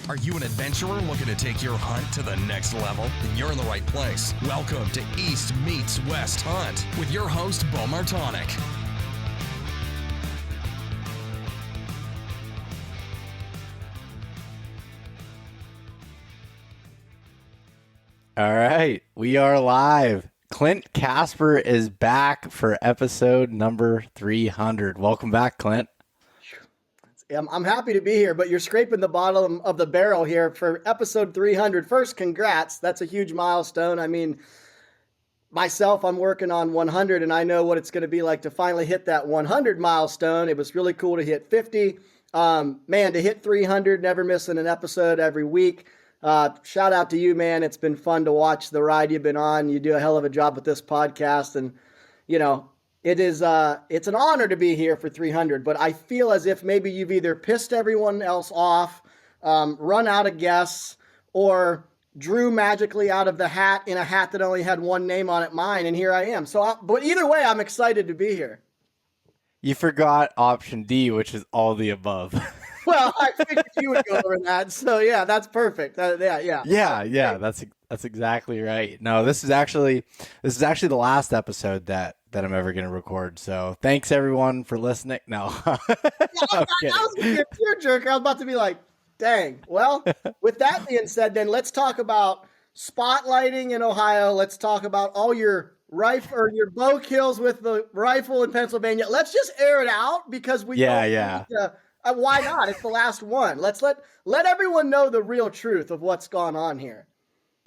Are you an adventurer looking to take your hunt to the next level? Then you're in the right place. Welcome to East Meets West Hunt with your host, Beau. All right, we are live. Clint Casper is back for episode number 300. Welcome back, Clint. I'm happy to be here, but you're scraping the bottom of the barrel here for episode 300. First, congrats. That's a huge milestone. I mean, myself, I'm working on 100, and I know what it's going to be like to finally hit that 100 milestone. It was really cool to hit 50. Man, to hit 300, never missing an episode every week. Shout out to you, man. It's been fun to watch the ride you've been on. You do a hell of a job with this podcast, and, you know, it's an honor to be here for 300, but I feel as if maybe you've either pissed everyone else off, run out of guests, or drew magically out of the hat in a hat that only had one name on it, mine, and here I am. But either way, I'm excited to be here. You forgot option D, which is all the above. Well, I figured you would go over that, so yeah, that's perfect. Yeah, that's exactly right. No, this is actually the last episode that I'm ever going to record. So thanks everyone for listening. No, I was going to be a tearjerker. I was about to be like, dang. Well, with that being said, then let's talk about spotlighting in Ohio. Let's talk about all your rifle or your bow kills with the rifle in Pennsylvania. Let's just air it out because we why not? It's the last one. Let's let everyone know the real truth of what's gone on here.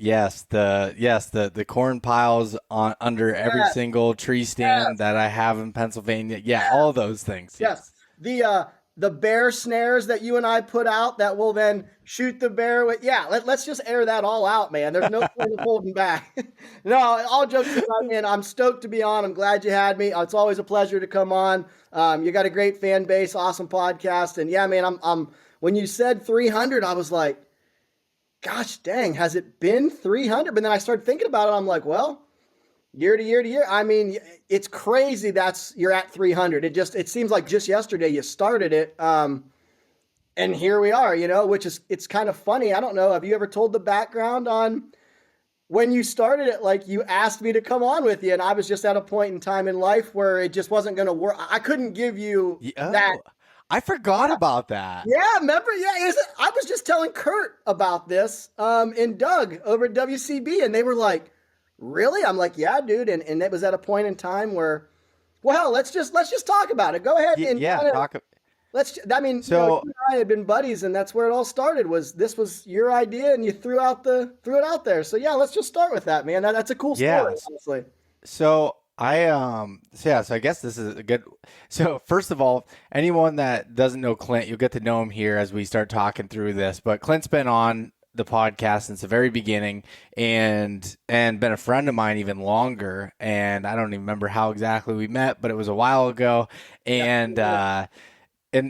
Yes, the corn piles under every single tree stand that I have in Pennsylvania. Yeah, all those things. Yes. The bear snares that you and I put out that will then shoot the bear with. Yeah, let's just air that all out, man. There's no point of holding back. No, all jokes aside, man, I'm stoked to be on. I'm glad you had me. It's always a pleasure to come on. You got a great fan base, awesome podcast, and yeah, man, I'm when you said 300, I was like, gosh dang, has it been 300? But then I started thinking about it. I'm like, well, year to year to year. I mean, it's crazy you're at 300. It seems like just yesterday you started it. And here we are, it's kind of funny. I don't know. Have you ever told the background on when you started it? Like, you asked me to come on with you, and I was just at a point in time in life where it just wasn't going to work. I couldn't give you that. I forgot about that. Yeah, remember? Yeah, I was just telling Kurt about this and Doug over at WCB, and they were like, really? I'm like, yeah, dude. And it was at a point in time where, well, let's just talk about it. Go ahead and talk. You and I had been buddies, and that's where it all started. This was your idea, and you threw it out there. So yeah, let's just start with that, man. That's a cool story, honestly. So so I guess this is a good. So first of all, anyone that doesn't know Clint, you'll get to know him here as we start talking through this. But Clint's been on the podcast since the very beginning and been a friend of mine even longer. And I don't even remember how exactly we met, but it was a while ago. And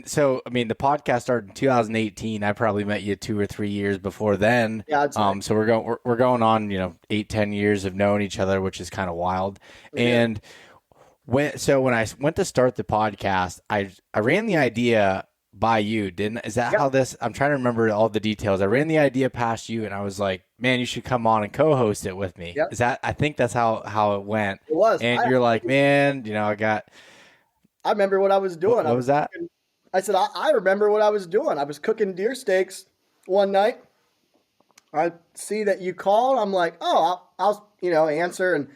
so, I mean, the podcast started in 2018. I probably met you 2 or 3 years before then. Yeah. So we're going on, 8-10 years of knowing each other, which is kind of wild. Yeah. And when I went to start the podcast, I ran the idea by you, is that how this? I'm trying to remember all the details. I ran the idea past you, and I was like, man, you should come on and co-host it with me. Yep. I think that's how it went. It was. And you're like, man, I remember what I was doing. What was that? I said, I remember what I was doing. I was cooking deer steaks one night. I see that you called. I'm like, oh, I'll answer. And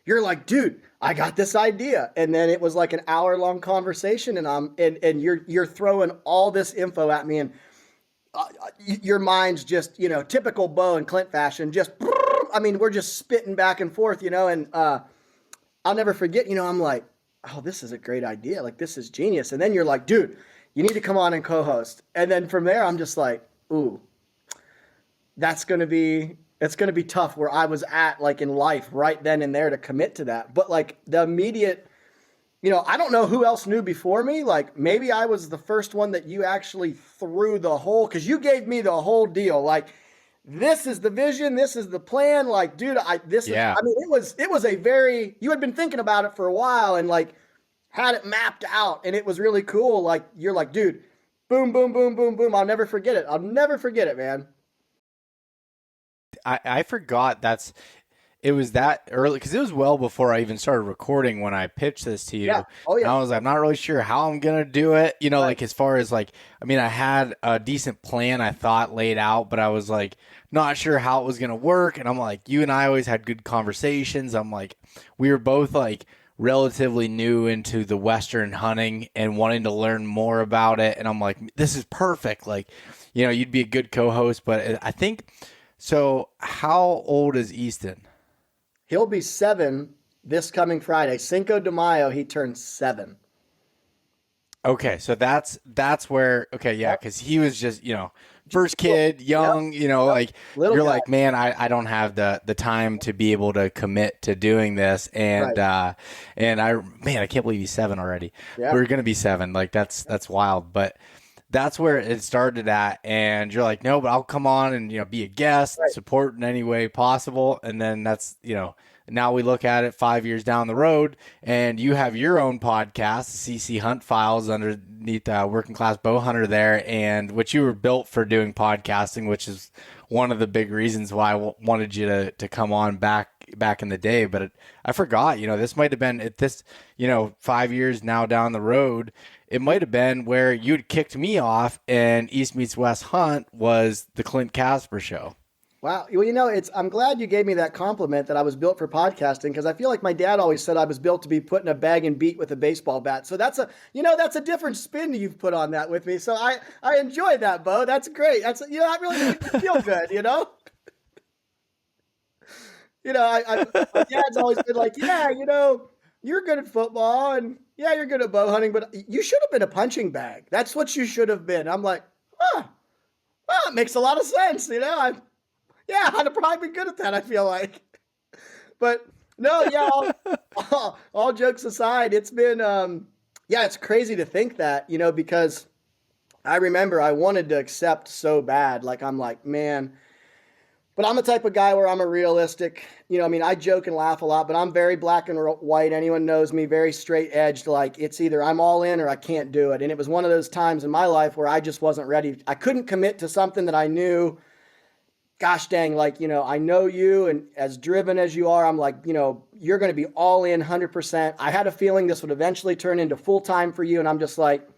you're like, dude, I got this idea. And then it was like an hour-long conversation, and you're throwing all this info at me, and your mind's just, typical Beau and Clint fashion. We're just spitting back and forth, and I'll never forget, I'm like, oh, this is a great idea. Like, this is genius. And then you're like, dude, you need to come on and co-host. And then from there, I'm just like, ooh, it's going to be tough where I was at, like, in life right then and there to commit to that. But like the immediate, I don't know who else knew before me. Like, maybe I was the first one that you actually threw the whole, cause you gave me the whole deal. Like, this is the vision. This is the plan. Like, dude, it was a very, you had been thinking about it for a while and like had it mapped out, and it was really cool. Like, you're like, dude, boom, boom, boom, boom, boom. I'll never forget it. I'll never forget it, man. I forgot it was that early because it was well before I even started recording when I pitched this to you. Yeah. Oh, yeah. And I was like, I'm not really sure how I'm going to do it. You know, Right. like as far as like, I mean, I had a decent plan I thought laid out, but I was like, not sure how it was going to work. And I'm like, you and I always had good conversations. I'm like, we were both like relatively new into the Western hunting and wanting to learn more about it. And I'm like, this is perfect. Like, you know, you'd be a good co-host, but I think, so how old is Easton? He'll be 7 this coming Friday. Cinco de Mayo, he turns 7. Okay, so that's where yeah, because he was just, you know, first kid, young, you know, like Little you're guy. like, man, I don't have the time to be able to commit to doing this, and I can't believe he's 7 already. Yeah. We're gonna be 7, like that's wild, but that's where it started at, and you're like, no, but I'll come on and, you know, be a guest, support in any way possible, and then that's, you know. Now we look at it 5 years down the road, and you have your own podcast, CC Hunt Files, underneath Working Class Bowhunter there, and which you were built for doing podcasting, which is one of the big reasons why I wanted you to come on back in the day. But I forgot, you know, this might have been at this, you know, 5 years now down the road. It might have been where you'd kicked me off, and East Meets West Hunt was the Clint Casper show. Wow. Well, you know, I'm glad you gave me that compliment that I was built for podcasting, because I feel like my dad always said I was built to be put in a bag and beat with a baseball bat. So that's a different spin you've put on that with me. So I enjoyed that, Beau. That's great. That really makes me feel good, you know? You know, my dad's always been like, yeah, you know, you're good at football and yeah, you're good at bow hunting, but you should have been a punching bag. That's what you should have been. I'm like, well, it makes a lot of sense. You know, I'd have probably been good at that, I feel like. But no, yeah, all jokes aside, it's been, it's crazy to think that, you know, because I remember I wanted to accept so bad. Like, I'm like, man, but I'm the type of guy where I'm a realistic, you know, I mean, I joke and laugh a lot, but I'm very black and white. Anyone knows me, very straight edged. Like, it's either I'm all in or I can't do it. And it was one of those times in my life where I just wasn't ready. I couldn't commit to something that I knew, gosh dang, like, you know, I know you, and as driven as you are, I'm like, you know, you're going to be all in 100%. I had a feeling this would eventually turn into full time for you. And I'm just like,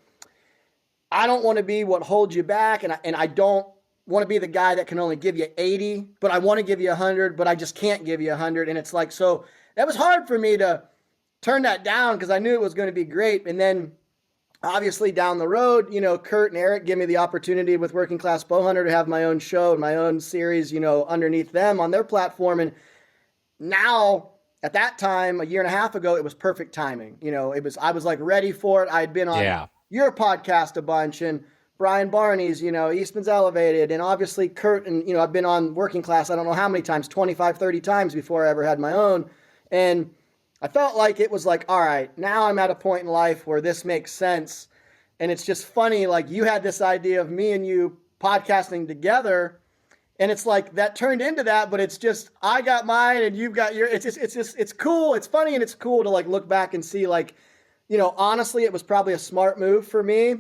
I don't want to be what holds you back. And I don't want to be the guy that can only give you 80, but I want to give you 100, but I just can't give you 100. And it's like, so that was hard for me to turn that down because I knew it was going to be great. And then obviously down the road, you know, Kurt and Eric give me the opportunity with Working Class Bowhunter to have my own show and my own series, you know, underneath them on their platform. And now at that time, a year and a half ago, it was perfect timing. You know, I was like ready for it. I'd been on your podcast a bunch, and Brian Barney's, you know, Eastman's Elevated, and obviously Kurt, and, you know, I've been on Working Class, I don't know how many times, 25, 30 times before I ever had my own. And I felt like it was like, all right, now I'm at a point in life where this makes sense. And it's just funny, like, you had this idea of me and you podcasting together, and it's like that turned into that, but it's just, I got mine and you've got your, it's cool. It's funny, and it's cool to like look back and see, like, you know, honestly, it was probably a smart move for me.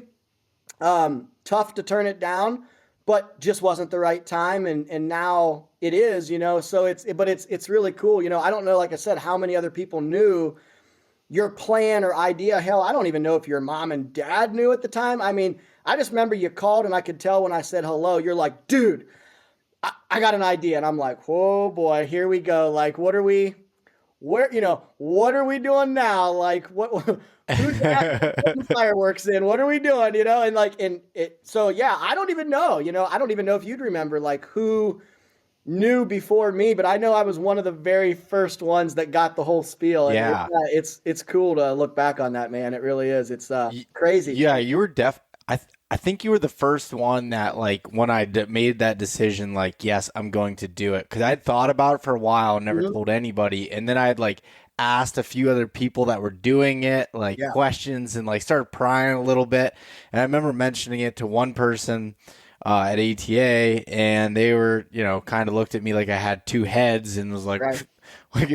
Tough to turn it down, but just wasn't the right time. And now it is, you know, so it's really cool. You know, I don't know, like I said, how many other people knew your plan or idea. Hell, I don't even know if your mom and dad knew at the time. I mean, I just remember you called, and I could tell when I said hello, you're like, dude, I got an idea. And I'm like, oh boy, here we go. Like, what are we doing now? Like, who's putting fireworks in? What are we doing? You know? And so yeah, I don't even know, you know, I don't even know if you'd remember like who knew before me, but I know I was one of the very first ones that got the whole spiel. And yeah. It's cool to look back on that, man. It really is. It's crazy. Yeah. You were I think you were the first one that, like, when I made that decision, like, yes, I'm going to do it. Cause I'd thought about it for a while and never told anybody. And then I'd like asked a few other people that were doing it, like questions, and like started prying a little bit. And I remember mentioning it to one person at ATA, and they were, you know, kind of looked at me like I had two heads and was like, like,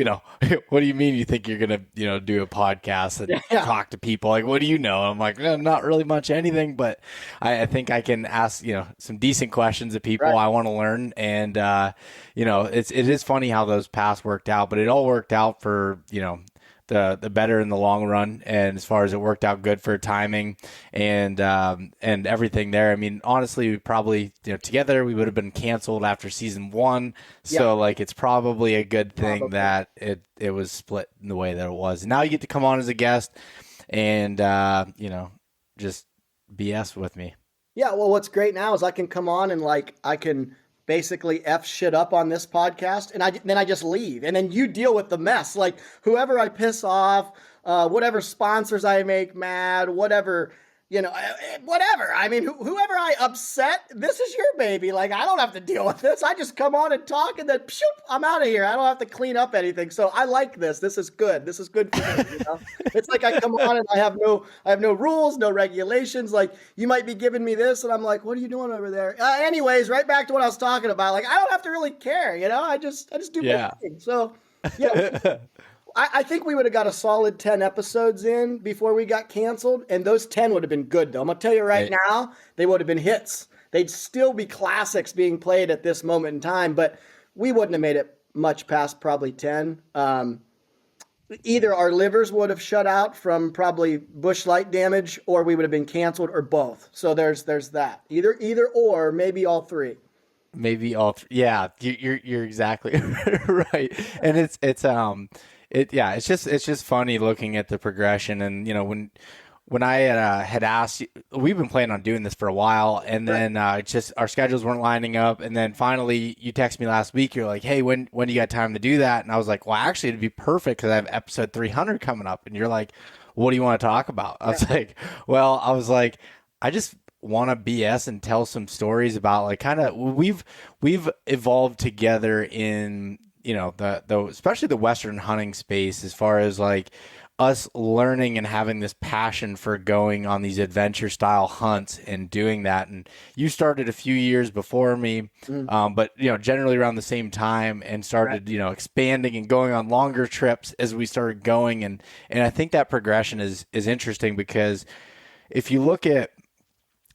what do you mean you think you're going to, do a podcast and talk to people? Like, what do you know? I'm like, no, not really much anything, but I think I can ask, some decent questions of people. Right. I want to learn. And, it is funny how those paths worked out, but it all worked out for, the better in the long run, and as far as it worked out good for timing and everything there. I mean, honestly, we probably together we would have been canceled after season 1. So like it's probably a good thing that it was split in the way that it was. And now you get to come on as a guest and just BS with me. Yeah, well, what's great now is I can come on and like I can basically F shit up on this podcast, and then I just leave, and then you deal with the mess. Like whoever I piss off, whatever sponsors I make mad, whatever, whatever. I mean, whoever I upset, this is your baby. Like I don't have to deal with this. I just come on and talk, and then pshoop, I'm out of here. I don't have to clean up anything. So I like this. This is good. This is good for me. It's like I come on and I have no rules, no regulations. Like you might be giving me this, and I'm like, what are you doing over there? Anyways, right back to what I was talking about. Like I don't have to really care. I just do my thing. So yeah. I think we would have got a solid 10 episodes in before we got canceled, and those 10 would have been good, though. I'm going to tell you right now, they would have been hits. They'd still be classics being played at this moment in time, but we wouldn't have made it much past probably 10. Either our livers would have shut out from probably bush light damage, or we would have been canceled, or both. So there's that. Either or, maybe all three. Maybe all three. Yeah, you're exactly right. And it's just funny looking at the progression. And when I had asked you, we've been planning on doing this for a while, and then just our schedules weren't lining up, and then finally you texted me last week. You're like, hey, when do you got time to do that? And I was like, well, actually it'd be perfect because I have episode 300 coming up. And you're like, what do you want to talk about? I was like, I just want to BS and tell some stories about like kind of we've evolved together in the especially the Western hunting space, as far as like us learning and having this passion for going on these adventure style hunts and doing that. And you started a few years before me, but generally around the same time, and started expanding and going on longer trips as we started going. And I think that progression is interesting, because if you look at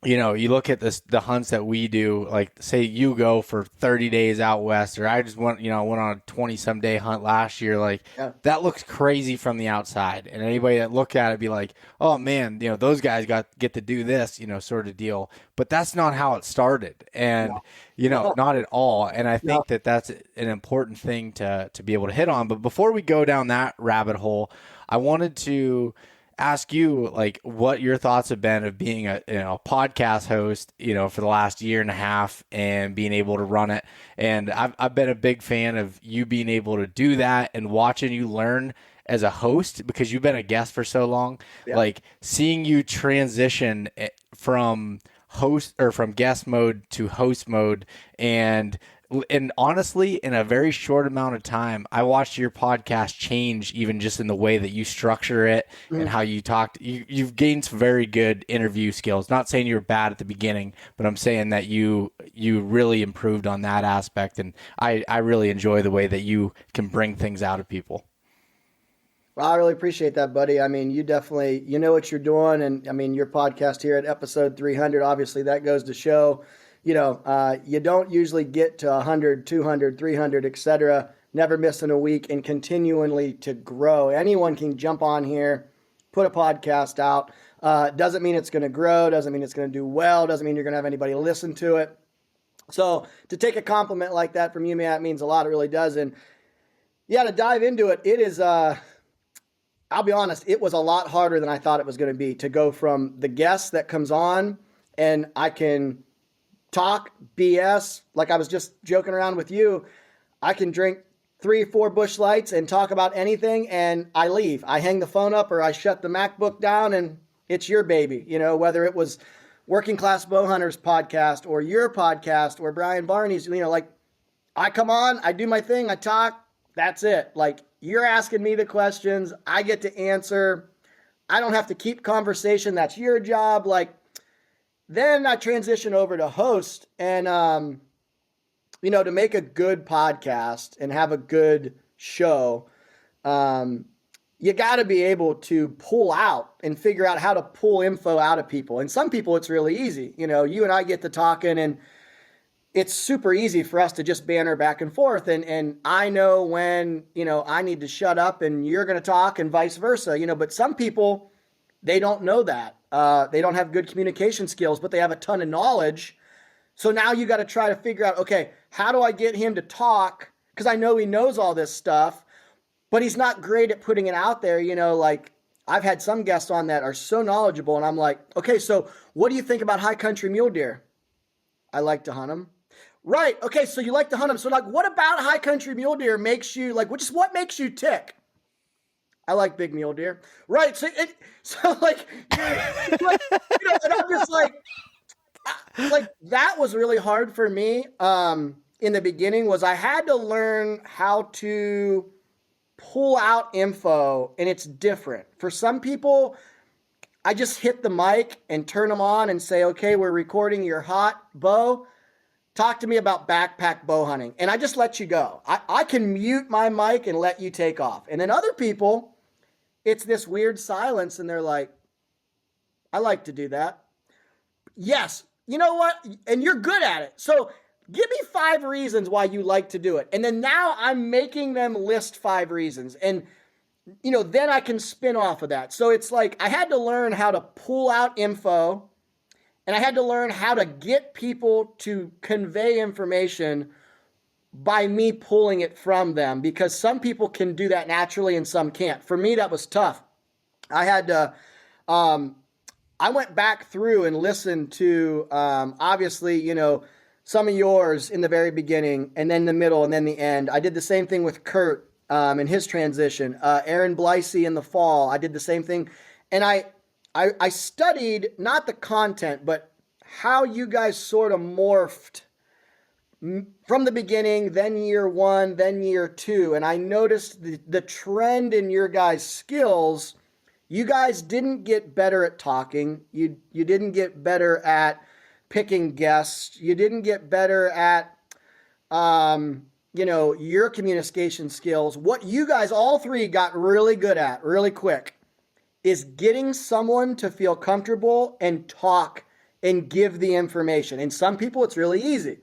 the hunts that we do, like say you go for 30 days out west, or I just went on a 20-some day hunt last year. Like that looks crazy from the outside. And anybody that look at it be like, oh man, those guys get to do this, sort of deal. But that's not how it started. And, not at all. And I think that's an important thing to be able to hit on. But before we go down that rabbit hole, I wanted to ask you like what your thoughts have been of being a podcast host, for the last year and a half, and being able to run it. And I've been a big fan of you being able to do that and watching you learn as a host, because you've been a guest for so long. Like seeing you transition from guest mode to host mode, and honestly, in a very short amount of time, I watched your podcast change, even just in the way that you structure it and how you talked. You've gained some very good interview skills. Not saying you were bad at the beginning, but I'm saying that you really improved on that aspect. And I really enjoy the way that you can bring things out of people. Well, I really appreciate that, buddy. I mean, you definitely, know what you're doing. And I mean, your podcast here at episode 300, obviously that goes to show, you don't usually get to 100, 200, 300, etc., never missing a week, and continually to grow. Anyone can jump on here, put a podcast out. Doesn't mean it's going to grow, doesn't mean it's going to do well, doesn't mean you're going to have anybody listen to it. So to take a compliment like that from you, man, it means a lot. It really does. And to dive into it, it is, I'll be honest, it was a lot harder than I thought it was going to be, to go from the guest that comes on and I can talk BS, like I was just joking around with you. I can drink 3-4 Busch Lights and talk about anything, and I leave. I hang the phone up, or I shut the MacBook down, and it's your baby. Whether it was Working Class Bowhunters podcast, or your podcast, or Brian Barney's, like I come on, I do my thing, I talk, that's it. Like you're asking me the questions, I get to answer. I don't have to keep conversation. That's your job. Like, then I transition over to host, and, to make a good podcast and have a good show, you got to be able to pull out and figure out how to pull info out of people. And some people, it's really easy. You know, you and I get to talking, and it's super easy for us to just banter back and forth. And I know when, you know, I need to shut up and you're going to talk, and vice versa, you know, but some people, they don't know that. They don't have good communication skills, but they have a ton of knowledge. So now you got to try to figure out, okay, how do I get him to talk? Because I know he knows all this stuff, but he's not great at putting it out there. You know, like I've had some guests on that are so knowledgeable, and I'm like, okay, so what do you think about high country mule deer? I like to hunt them. Right. Okay. So you like to hunt them. So like, what about high country mule deer makes you like, what makes you tick? I like big mule deer. Right. So like, you know, and I'm just like that was really hard for me. In the beginning was I had to learn how to pull out info, and it's different. For some people, I just hit the mic and turn them on and say, okay, we're recording, you're hot, Beau. Talk to me about backpack bow hunting. And I just let you go. I can mute my mic and let you take off. And then other people, it's this weird silence, and they're like, I like to do that. Yes. You know what? And you're good at it. So give me 5 reasons why you like to do it. And then now I'm making them list 5 reasons. And, you know, then I can spin off of that. So it's like I had to learn how to pull out info, and I had to learn how to get people to convey information by me pulling it from them, because some people can do that naturally and some can't. For me, that was tough. I had to, I went back through and listened to, obviously, you know, some of yours in the very beginning, and then the middle, and then the end. I did the same thing with Kurt in his transition. Aaron Blicey in the fall, I did the same thing. And I studied not the content, but how you guys sort of morphed from the beginning, then year 1, then year 2. And I noticed the trend in your guys' skills. You guys didn't get better at talking. You didn't get better at picking guests. You didn't get better at, you know, your communication skills. What you guys, all 3, got really good at really quick is getting someone to feel comfortable and talk and give the information. And some people, it's really easy.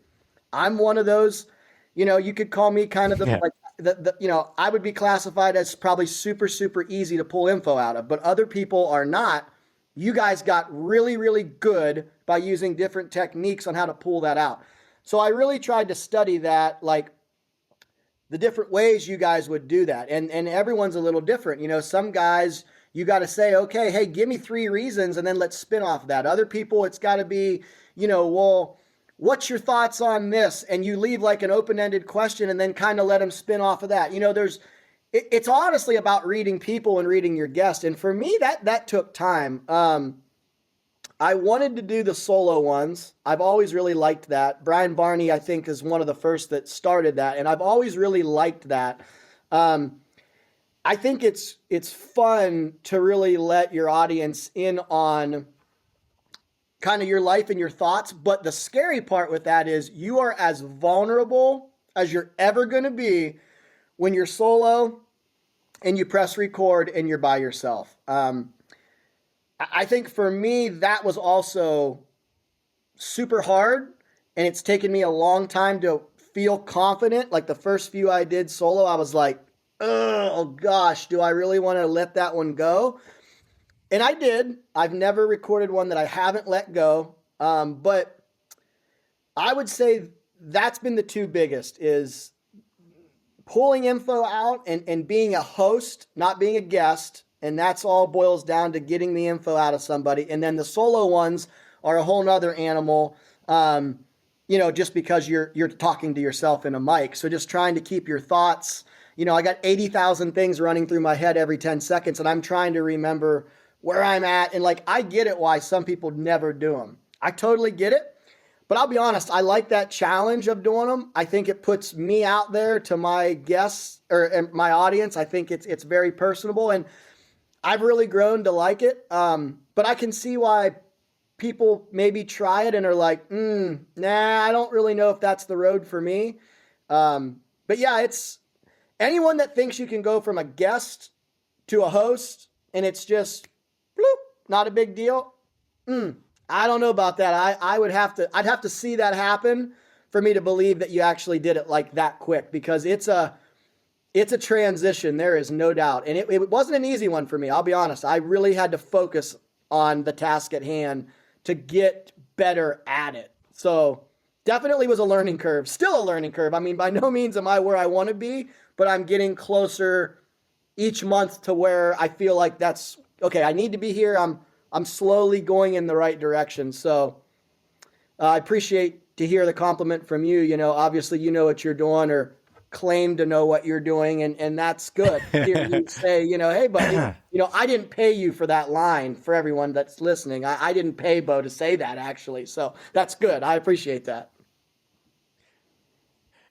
I'm one of those, you know, you could call me kind of the you know, I would be classified as probably super, super easy to pull info out of, but other people are not. You guys got really, really good by using different techniques on how to pull that out. So I really tried to study that, like the different ways you guys would do that. And everyone's a little different. You know, some guys, you got to say, okay, hey, give me 3 reasons, and then let's spin off that. Other people, it's got to be, you know, well, what's your thoughts on this? And you leave like an open-ended question and then kind of let them spin off of that. You know, it's honestly about reading people and reading your guest. And for me, that took time. I wanted to do the solo ones. I've always really liked that. Brian Barney, I think, is one of the first that started that. And I've always really liked that. I think it's fun to really let your audience in on kind of your life and your thoughts. But the scary part with that is you are as vulnerable as you're ever going to be when you're solo and you press record and you're by yourself. I think for me, that was also super hard, and it's taken me a long time to feel confident. Like the first few I did solo, I was like, oh gosh, do I really want to let that one go? And I did. I've never recorded one that I haven't let go. But I would say that's been the 2 biggest, is pulling info out and being a host, not being a guest. And that's all boils down to getting the info out of somebody. And then the solo ones are a whole nother animal, you know, just because you're talking to yourself in a mic. So just trying to keep your thoughts. You know, I got 80,000 things running through my head every 10 seconds, and I'm trying to remember where I'm at. And like, I get it why some people never do them. I totally get it. But I'll be honest, I like that challenge of doing them. I think it puts me out there to my guests or my audience. I think it's very personable, and I've really grown to like it. But I can see why people maybe try it and are like, nah, I don't really know if that's the road for me. But yeah, anyone that thinks you can go from a guest to a host and it's just bloop, not a big deal. I don't know about that. I'd have to see that happen for me to believe that you actually did it like that quick, because it's a transition. There is no doubt. And it wasn't an easy one for me. I'll be honest. I really had to focus on the task at hand to get better at it. So definitely was a learning curve, still a learning curve. I mean, by no means am I where I want to be, but I'm getting closer each month to where I feel like that's okay. I need to be here. I'm slowly going in the right direction. So I appreciate to hear the compliment from you. You know, obviously you know what you're doing, or claim to know what you're doing, and that's good. Hear you say, you know, hey, buddy, you know, I didn't pay you for that line. For everyone that's listening, I didn't pay Beau to say that, actually. So that's good. I appreciate that.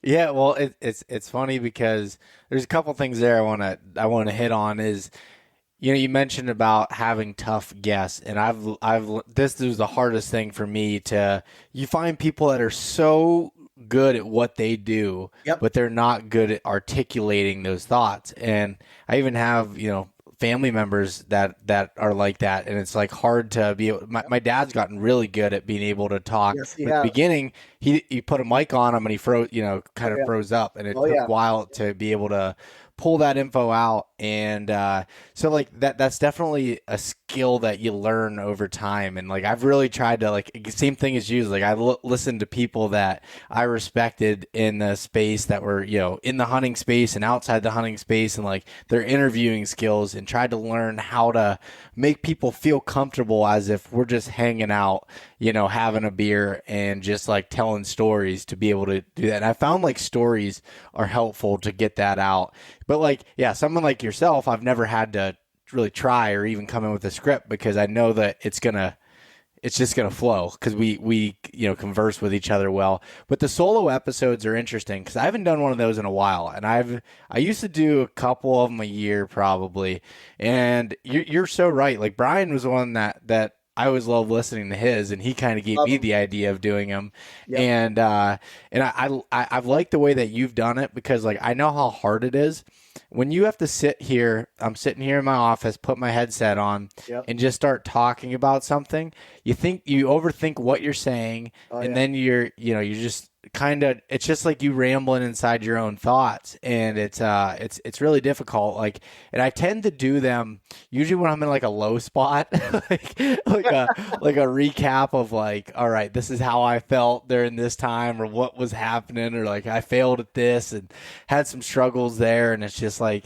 Yeah, well, it's funny because there's a couple things there I want to hit on. Is, you know, you mentioned about having tough guests, and this was the hardest thing for me to. You find people that are so good at what they do, Yep. but they're not good at articulating those thoughts. And I even have, you know, family members that are like that, and it's like hard to be my dad's gotten really good at being able to talk. Yes, he But at the has. beginning, he put a mic on him and he froze, you know, kind of Yeah. froze up, and it Oh took yeah. a while to be able to pull that info out. And so like that's definitely a skill that you learn over time. And like I've really tried to, like, same thing as you, like I listened to people that I respected in the space that were, you know, in the hunting space and outside the hunting space, and like their interviewing skills, and tried to learn how to make people feel comfortable as if we're just hanging out, you know, having a beer and just like telling stories, to be able to do that. And I found like stories are helpful to get that out. But like, yeah, someone like yourself, I've never had to really try or even come in with a script, because I know that it's just gonna flow, because we you know, converse with each other well. But the solo episodes are interesting because I haven't done one of those in a while, and I used to do a couple of them a year probably. And you're so right. Like Brian was one that I always loved listening to his, and he kind of gave Love me him. the idea of doing them. Yep. And I've liked the way that you've done it, because like I know how hard it is when you have to sit here. I'm sitting here in my office, put my headset on, Yep. and just start talking about something. You overthink what you're saying, Oh and yeah. then you're just kind of, it's just like you rambling inside your own thoughts, and it's really difficult. Like, and I tend to do them usually when I'm in like a low spot, like a recap of like, all right, this is how I felt during this time, or what was happening, or like I failed at this and had some struggles there. And it's just like,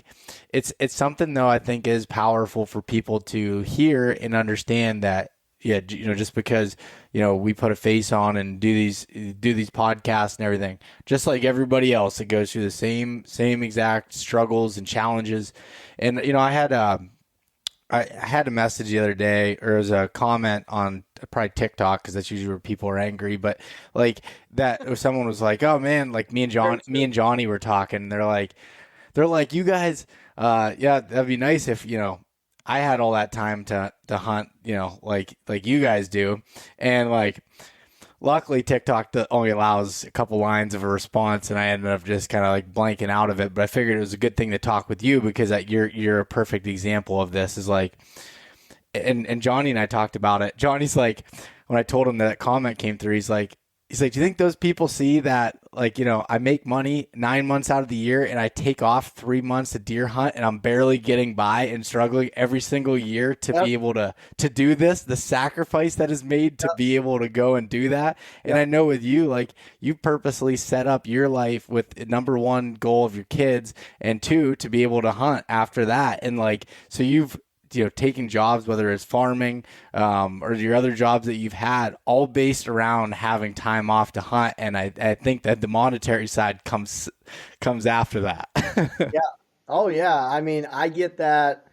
it's something though I think is powerful for people to hear and understand that, yeah, you know, just because, you know, we put a face on and do these podcasts and everything, just like everybody else that goes through the same exact struggles and challenges. And you know, I had a message the other day, or it was a comment on probably TikTok, because that's usually where people are angry. But like that, someone was like, "Oh man, like me and Johnny were talking. And they're like, you guys, yeah, that'd be nice if, you know, I had all that time to hunt, you know, like you guys do." And like, luckily TikTok only allows a couple lines of a response, and I ended up just kind of like blanking out of it. But I figured it was a good thing to talk with you, because you're a perfect example of this. Is like, and Johnny and I talked about it. Johnny's like, when I told him that comment came through, he's like, do you think those people see that, like, you know, I make money 9 months out of the year, and I take off 3 months to deer hunt, and I'm barely getting by and struggling every single year to Yep. be able to do this, the sacrifice that is made to be able to go and do that. And Yep. I know with you, like, you purposely set up your life with number one goal of your kids, and two, to be able to hunt after that. And like, so you've, you know, taking jobs, whether it's farming, or your other jobs that you've had, all based around having time off to hunt. And I think that the monetary side comes after that. Yeah. Oh yeah. I mean, I get that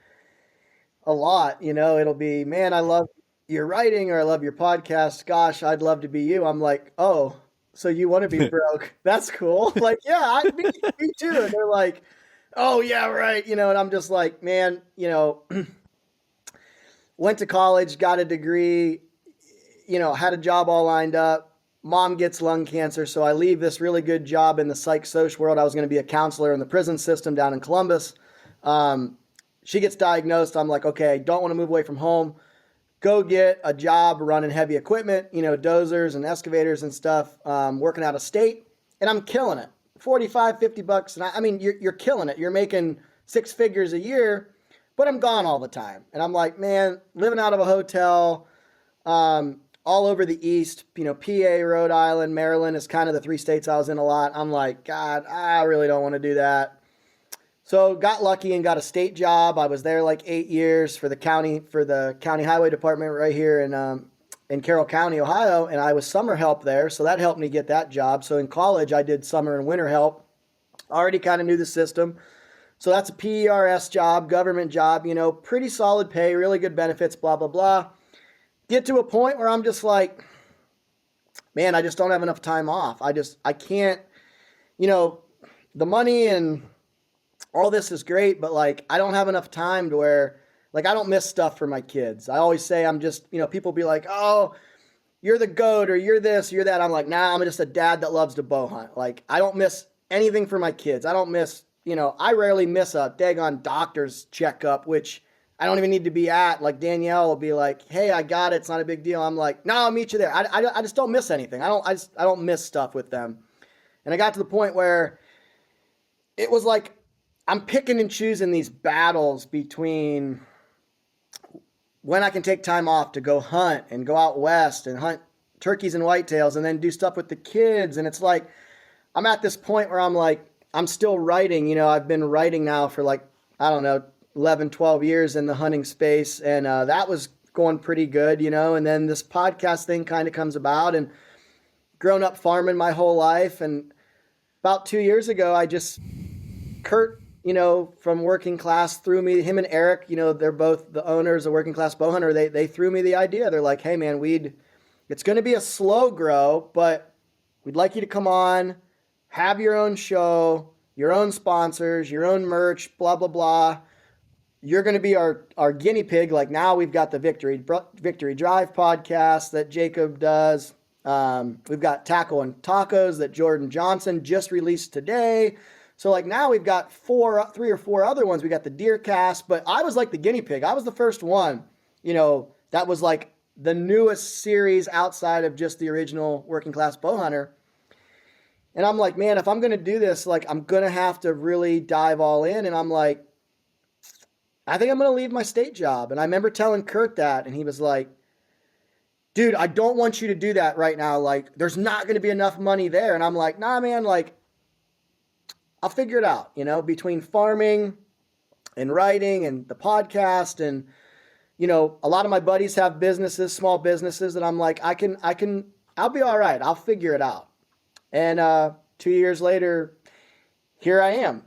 a lot. You know, it'll be, man, I love your writing, or I love your podcast. Gosh, I'd love to be you. I'm like, oh, so you want to be broke? That's cool. Like, yeah, me too. And they're like, oh yeah, right. You know, and I'm just like, man, you know, went to college, got a degree, you know, had a job all lined up, mom gets lung cancer. So I leave this really good job in the psych-soc world. I was going to be a counselor in the prison system down in Columbus. She gets diagnosed. I'm like, okay, I don't want to move away from home. Go get a job running heavy equipment, dozers and excavators and stuff, working out of state. And I'm killing it. 45, 50 bucks. And I mean, you're killing it. You're making 6 figures a year, but I'm gone all the time. And I'm like, man, living out of a hotel, all over the East, PA, Rhode Island, Maryland is kind of the 3 states I was in a lot. I'm like, God, I really don't want to do that. So got lucky and got a state job. I was there like 8 years for the county highway department right here in Carroll County, Ohio. And I was summer help there. So that helped me get that job. So in college, I did summer and winter help. Already kind of knew the system. So that's a PERS job, government job, pretty solid pay, really good benefits, blah, blah, blah. Get to a point where I'm just like, man, I just don't have enough time off. I can't, the money and all this is great, but like, I don't have enough time to where, like, I don't miss stuff for my kids. I always say I'm just, people be like, oh, you're the GOAT or you're this, you're that. I'm like, nah, I'm just a dad that loves to bow hunt. Like, I don't miss anything for my kids. I don't miss, I rarely miss a daggone doctor's checkup, which I don't even need to be at. Like, Danielle will be like, hey, I got it. It's not a big deal. I'm like, no, I'll meet you there. I just don't miss anything. I don't miss stuff with them. And I got to the point where it was like, I'm picking and choosing these battles between when I can take time off to go hunt and go out west and hunt turkeys and whitetails and then do stuff with the kids. And it's like, I'm at this point where I'm like, I'm still writing. I've been writing now for like, I don't know, 11, 12 years in the hunting space. And that was going pretty good, and then this podcast thing kind of comes about, and grown up farming my whole life. And about 2 years ago, Kurt, from Working Class threw me, him and Eric, they're both the owners of Working Class Bowhunter. They threw me the idea. They're like, hey man, it's going to be a slow grow, but we'd like you to come on, have your own show, your own sponsors, your own merch, blah, blah, blah. You're going to be our guinea pig. Like, now we've got the Victory Drive podcast that Jacob does. We've got Tackle and Tacos that Jordan Johnson just released today. So like, now we've got 3 or 4 other ones. We got the Deer Cast, but I was like the guinea pig. I was the first one, that was like the newest series outside of just the original Working Class Bowhunter. And I'm like, man, if I'm going to do this, like, I'm going to have to really dive all in. And I'm like, I think I'm going to leave my state job. And I remember telling Kurt that, and he was like, dude, I don't want you to do that right now. Like, there's not going to be enough money there. And I'm like, nah, man, like, I'll figure it out, between farming and writing and the podcast. And, a lot of my buddies have businesses, small businesses, that I'm like, I'll be all right. I'll figure it out. And 2 years later, here I am,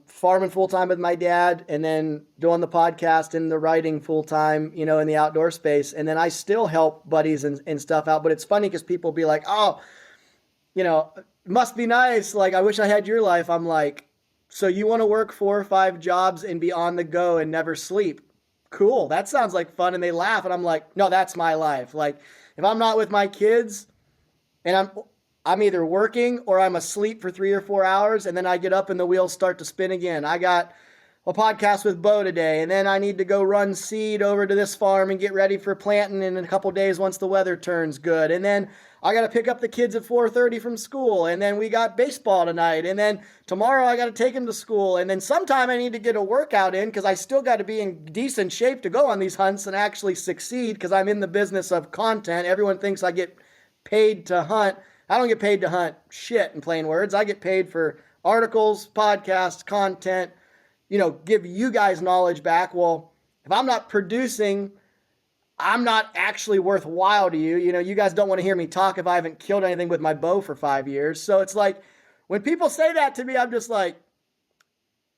farming full-time with my dad, and then doing the podcast and the writing full-time, in the outdoor space. And then I still help buddies and stuff out. But it's funny because people be like, oh, must be nice. Like, I wish I had your life. I'm like, so you want to work 4 or 5 jobs and be on the go and never sleep? Cool. That sounds like fun. And they laugh. And I'm like, no, that's my life. Like, if I'm not with my kids and I'm either working or I'm asleep for 3 or 4 hours, and then I get up and the wheels start to spin again. I got a podcast with Beau today, and then I need to go run seed over to this farm and get ready for planting in a couple days once the weather turns good. And then I got to pick up the kids at 4:30 from school, and then we got baseball tonight, and then tomorrow I got to take them to school, and then sometime I need to get a workout in because I still got to be in decent shape to go on these hunts and actually succeed, because I'm in the business of content. Everyone thinks I get paid to hunt. I don't get paid to hunt shit, in plain words. I get paid for articles, podcasts, content, give you guys knowledge back. Well, if I'm not producing, I'm not actually worthwhile to you. You guys don't want to hear me talk if I haven't killed anything with my bow for 5 years. So it's like, when people say that to me, I'm just like,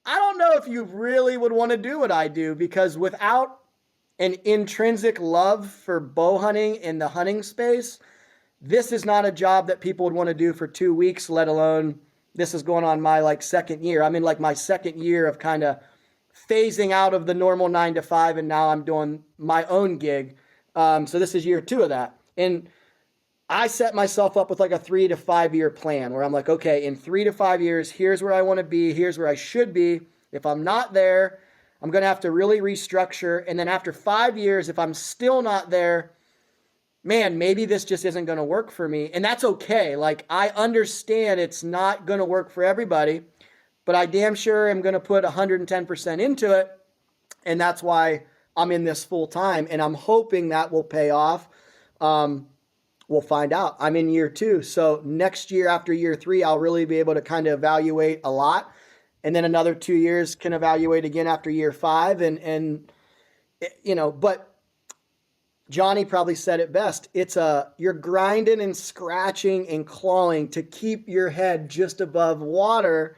I don't know if you really would want to do what I do, because without an intrinsic love for bow hunting in the hunting space, this is not a job that people would want to do for 2 weeks, let alone this is going on my second year. I'm in my second year of kind of phasing out of the normal 9 to 5, and now I'm doing my own gig. So this is year 2 of that. And I set myself up with like a 3 to 5 year plan where I'm like, okay, in 3 to 5 years, here's where I want to be. Here's where I should be. If I'm not there, I'm going to have to really restructure. And then after 5 years, if I'm still not there, man, maybe this just isn't going to work for me. And that's okay. Like, I understand it's not going to work for everybody, but I damn sure am going to put 110% into it. And that's why I'm in this full time. And I'm hoping that will pay off. We'll find out. I'm in year 2. So next year, after year 3, I'll really be able to kind of evaluate a lot. And then another 2 years can evaluate again after year 5. And you know, but Johnny probably said it best. You're grinding and scratching and clawing to keep your head just above water,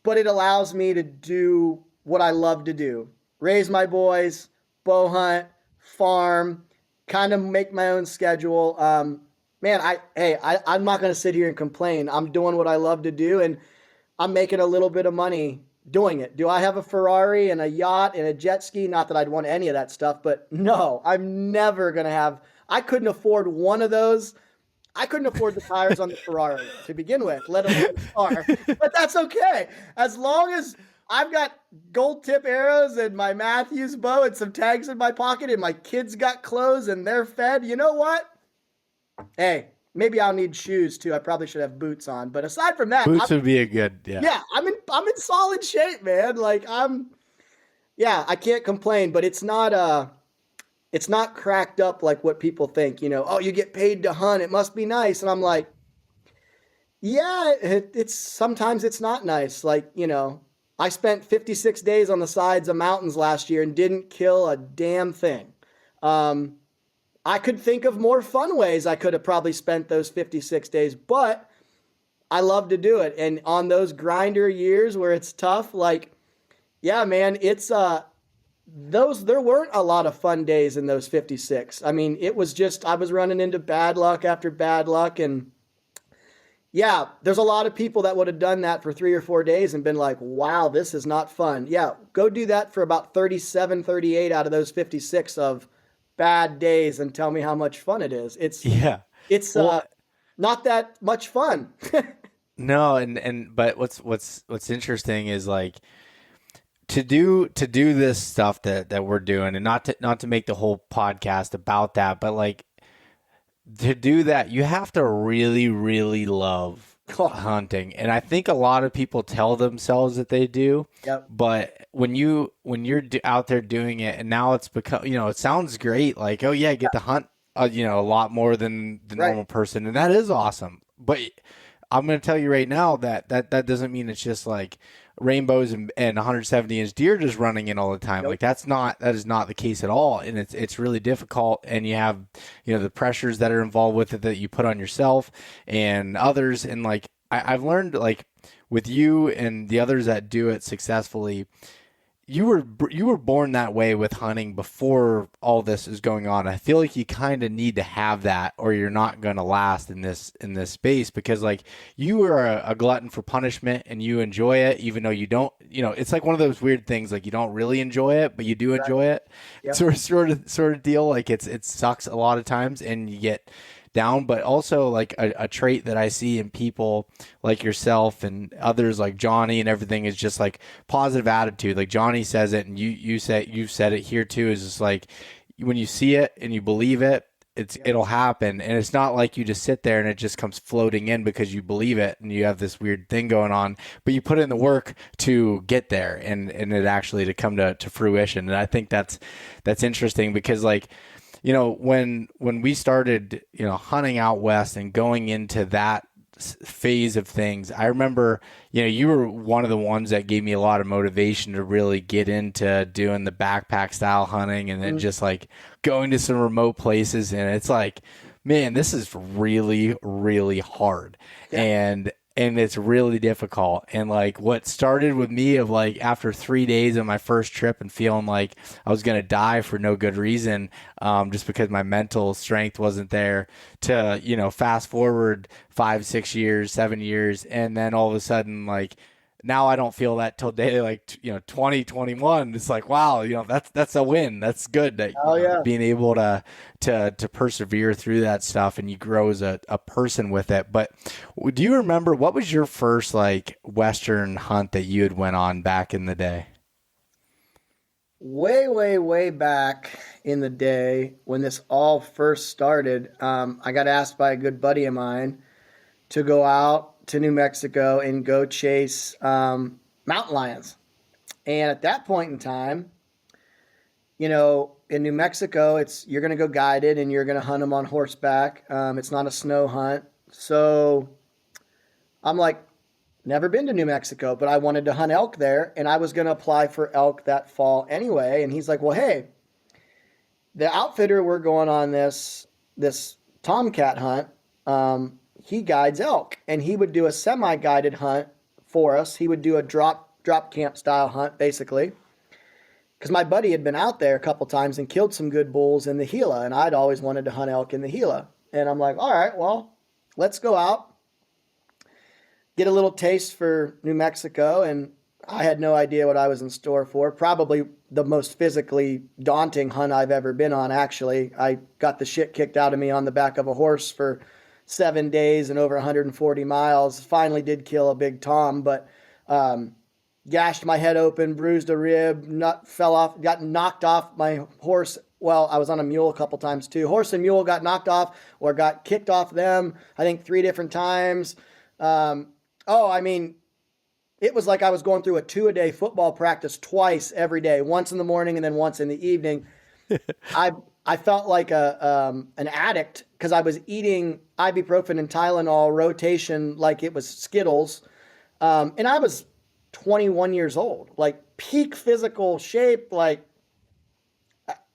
but it allows me to do what I love to do. Raise my boys, bow hunt, farm, kind of make my own schedule. Man, I'm not going to sit here and complain. I'm doing what I love to do, and I'm making a little bit of money doing it. Do I have a Ferrari and a yacht and a jet ski? Not that I'd want any of that stuff, but no, I'm never going to have. I couldn't afford one of those. I couldn't afford the tires on the Ferrari to begin with, let alone the car. But that's okay. As long as I've got gold tip arrows and my Matthews bow and some tags in my pocket and my kids got clothes and they're fed, you know what? Hey, maybe I'll need shoes too. I probably should have boots on. But aside from that, Boots would be a good, yeah, I'm in solid shape, man. Like I can't complain, but it's not cracked up like what people think, you know, oh, you get paid to hunt, it must be nice. And I'm like, yeah, it's sometimes it's not nice. Like, you know, I spent 56 days on the sides of mountains last year and didn't kill a damn thing. I could think of more fun ways I could have probably spent those 56 days, but I love to do it. And on those grinder years where it's tough, like, yeah, man, it's, there weren't a lot of fun days in those 56. I mean, it was just, I was running into bad luck after bad luck. And yeah, there's a lot of people that would have done that for 3 or 4 days and been like, wow, this is not fun. Yeah, go do that for about 37, 38 out of those 56 of bad days and tell me how much fun it is. It's not that much fun. No, but what's interesting is like to do this stuff that we're doing, and not to make the whole podcast about that, but like to do that, you have to really, really love hunting. And I think a lot of people tell themselves that they do, yep. But when you're out there doing it, and now it's become, you know, it sounds great. Like, oh yeah, I get to hunt, you know, a lot more than the normal person. And that is awesome. But I'm going to tell you right now that doesn't mean it's just like rainbows and 170-inch deer just running in all the time. Nope. Like that is not the case at all. And it's really difficult. And you have, you know, the pressures that are involved with it that you put on yourself and others. And like, I've learned, like with you and the others that do it successfully, you were born that way with hunting before all this is going on. I feel like you kind of need to have that, or you're not going to last in this space, because like you are a glutton for punishment and you enjoy it, even though you don't, you know, it's like one of those weird things, like you don't really enjoy it, but you do enjoy it. Yep. Sort of deal. Like it sucks a lot of times and you get down, but also like a trait that I see in people like yourself and others like Johnny and everything is just like positive attitude. Like Johnny says it, and you've said it here too, is just like when you see it and you believe it, it'll happen. And it's not like you just sit there and it just comes floating in because you believe it and you have this weird thing going on, but you put in the work to get there and it actually to come to fruition. And I think that's interesting because like, you know, when we started, you know, hunting out west and going into that phase of things, I remember, you know, you were one of the ones that gave me a lot of motivation to really get into doing the backpack style hunting and then just like going to some remote places. And it's like, man, this is really, really hard. Yeah. And it's really difficult. And like what started with me of like after 3 days of my first trip and feeling like I was going to die for no good reason, just because my mental strength wasn't there, to, you know, fast forward 5, 6 years, 7 years. And then all of a sudden, like now I don't feel that till day 2021. It's like, wow, that's a win. That's good that being able to persevere through that stuff, and you grow as a person with it. But do you remember what was your first like Western hunt that you had went on back in the day? Way, way, way back in the day when this all first started, I got asked by a good buddy of mine to go out to New Mexico and go chase mountain lions. And at that point in time, in New Mexico, you're going to go guided and you're going to hunt them on horseback. It's not a snow hunt. So I'm like, never been to New Mexico, but I wanted to hunt elk there, and I was going to apply for elk that fall anyway. And he's like, well, hey, the outfitter we're going on this tomcat hunt, he guides elk, and he would do a semi-guided hunt for us. He would do a drop camp style hunt, basically, because my buddy had been out there a couple times and killed some good bulls in the Gila, and I'd always wanted to hunt elk in the Gila. And I'm like, all right, well, let's go out, get a little taste for New Mexico, and I had no idea what I was in store for. Probably the most physically daunting hunt I've ever been on, actually. I got the shit kicked out of me on the back of a horse for 7 days and over 140 miles. Finally did kill a big tom, but gashed my head open, bruised a rib, fell off, got knocked off my horse. Well, I was on a mule a couple times too. Horse and mule got knocked off or got kicked off them, I think 3 different times. It was like I was going through a 2-a-day football practice twice every day, once in the morning and then once in the evening. I felt like an addict because I was eating ibuprofen and Tylenol rotation like it was Skittles. And I was 21 years old, like peak physical shape,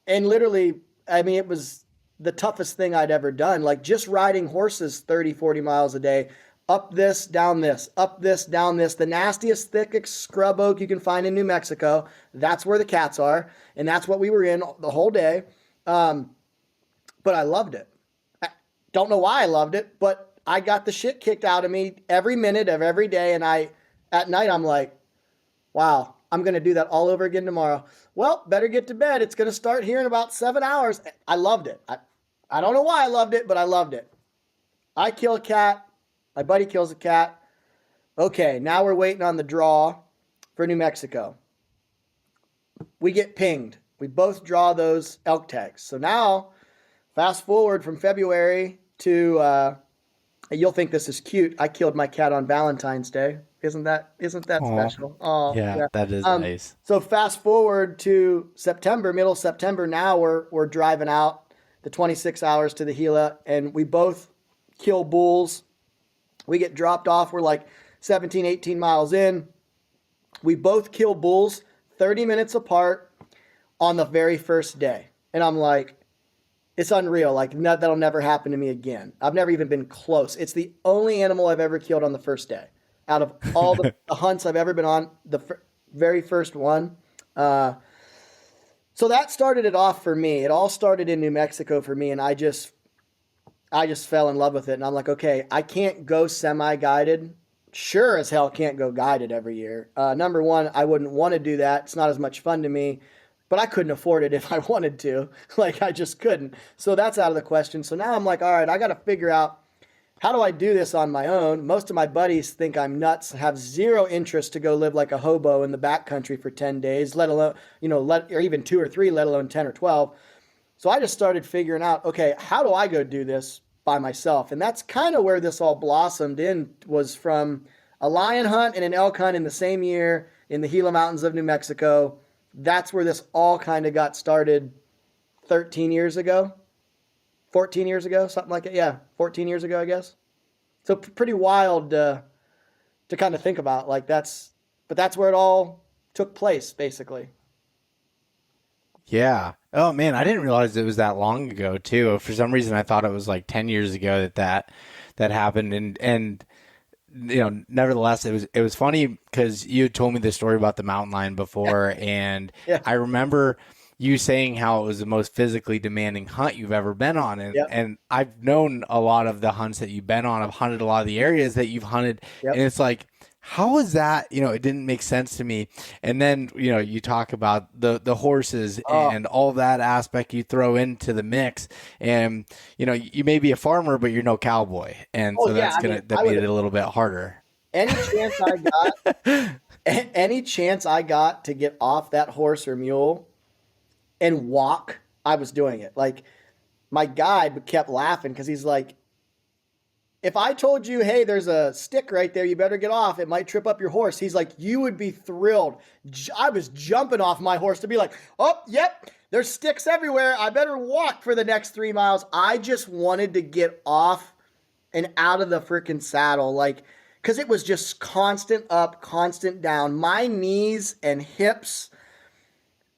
and literally, it was the toughest thing I'd ever done. Like just riding horses 30, 40 miles a day, up this, down this, up this, down this, the nastiest, thickest scrub oak you can find in New Mexico. That's where the cats are. And that's what we were in the whole day. But I loved it. I don't know why I loved it, but I got the shit kicked out of me every minute of every day. And at night, I'm like, wow, I'm going to do that all over again tomorrow. Well, better get to bed. It's going to start here in about 7 hours. I loved it. I don't know why I loved it, but I loved it. I kill a cat. My buddy kills a cat. Okay, now we're waiting on the draw for New Mexico. We get pinged. We both draw those elk tags. So now, fast forward from February to, you'll think this is cute. I killed my cat on Valentine's Day. Isn't that special? Oh, yeah, that is nice. So fast forward to September, middle of September. Now we're driving out the 26 hours to the Gila, and we both kill bulls. We get dropped off. We're like 17, 18 miles in. We both kill bulls 30 minutes apart on the very first day. And I'm like, it's unreal. Like, that'll never happen to me again. I've never even been close. It's the only animal I've ever killed on the first day. Out of all the hunts I've ever been on, the very first one. So that started it off for me. It all started in New Mexico for me, and I just fell in love with it. And I'm like, okay, I can't go semi-guided. Sure as hell can't go guided every year. Number one, I wouldn't want to do that. It's not as much fun to me, but I couldn't afford it if I wanted to. Like, I just couldn't. So that's out of the question. So now I'm like, all right, I got to figure out, how do I do this on my own? Most of my buddies think I'm nuts, have zero interest to go live like a hobo in the backcountry for 10 days, let alone, or even 2 or 3, let alone 10 or 12. So I just started figuring out, okay, how do I go do this by myself? And that's kind of where this all blossomed in, was from a lion hunt and an elk hunt in the same year in the Gila Mountains of New Mexico. That's where this all kind of got started 13 years ago, 14 years ago, something like that. Yeah, 14 years ago, I guess. So pretty wild to kind of think about. But that's where it all took place, basically. Yeah. Oh man, I didn't realize it was that long ago too. For some reason, I thought it was like 10 years ago that happened. And nevertheless, it was funny because you had told me the story about the mountain lion before, and yeah. I remember you saying how it was the most physically demanding hunt you've ever been on. Yep. And I've known a lot of the hunts that you've been on. I've hunted a lot of the areas that you've hunted. Yep. And it's like, how is that? It didn't make sense to me. And then, you talk about the horses and all that aspect you throw into the mix. And, you may be a farmer, but you're no cowboy. And so that made it a little bit harder. Any chance I got to get off that horse or mule and walk, I was doing it. Like, my guide kept laughing because he's like, if I told you, hey, there's a stick right there, you better get off, it might trip up your horse. He's like, you would be thrilled. I was jumping off my horse to be like, oh, yep, there's sticks everywhere. I better walk for the next 3 miles. I just wanted to get off and out of the freaking saddle. Like, because it was just constant up, constant down. My knees and hips,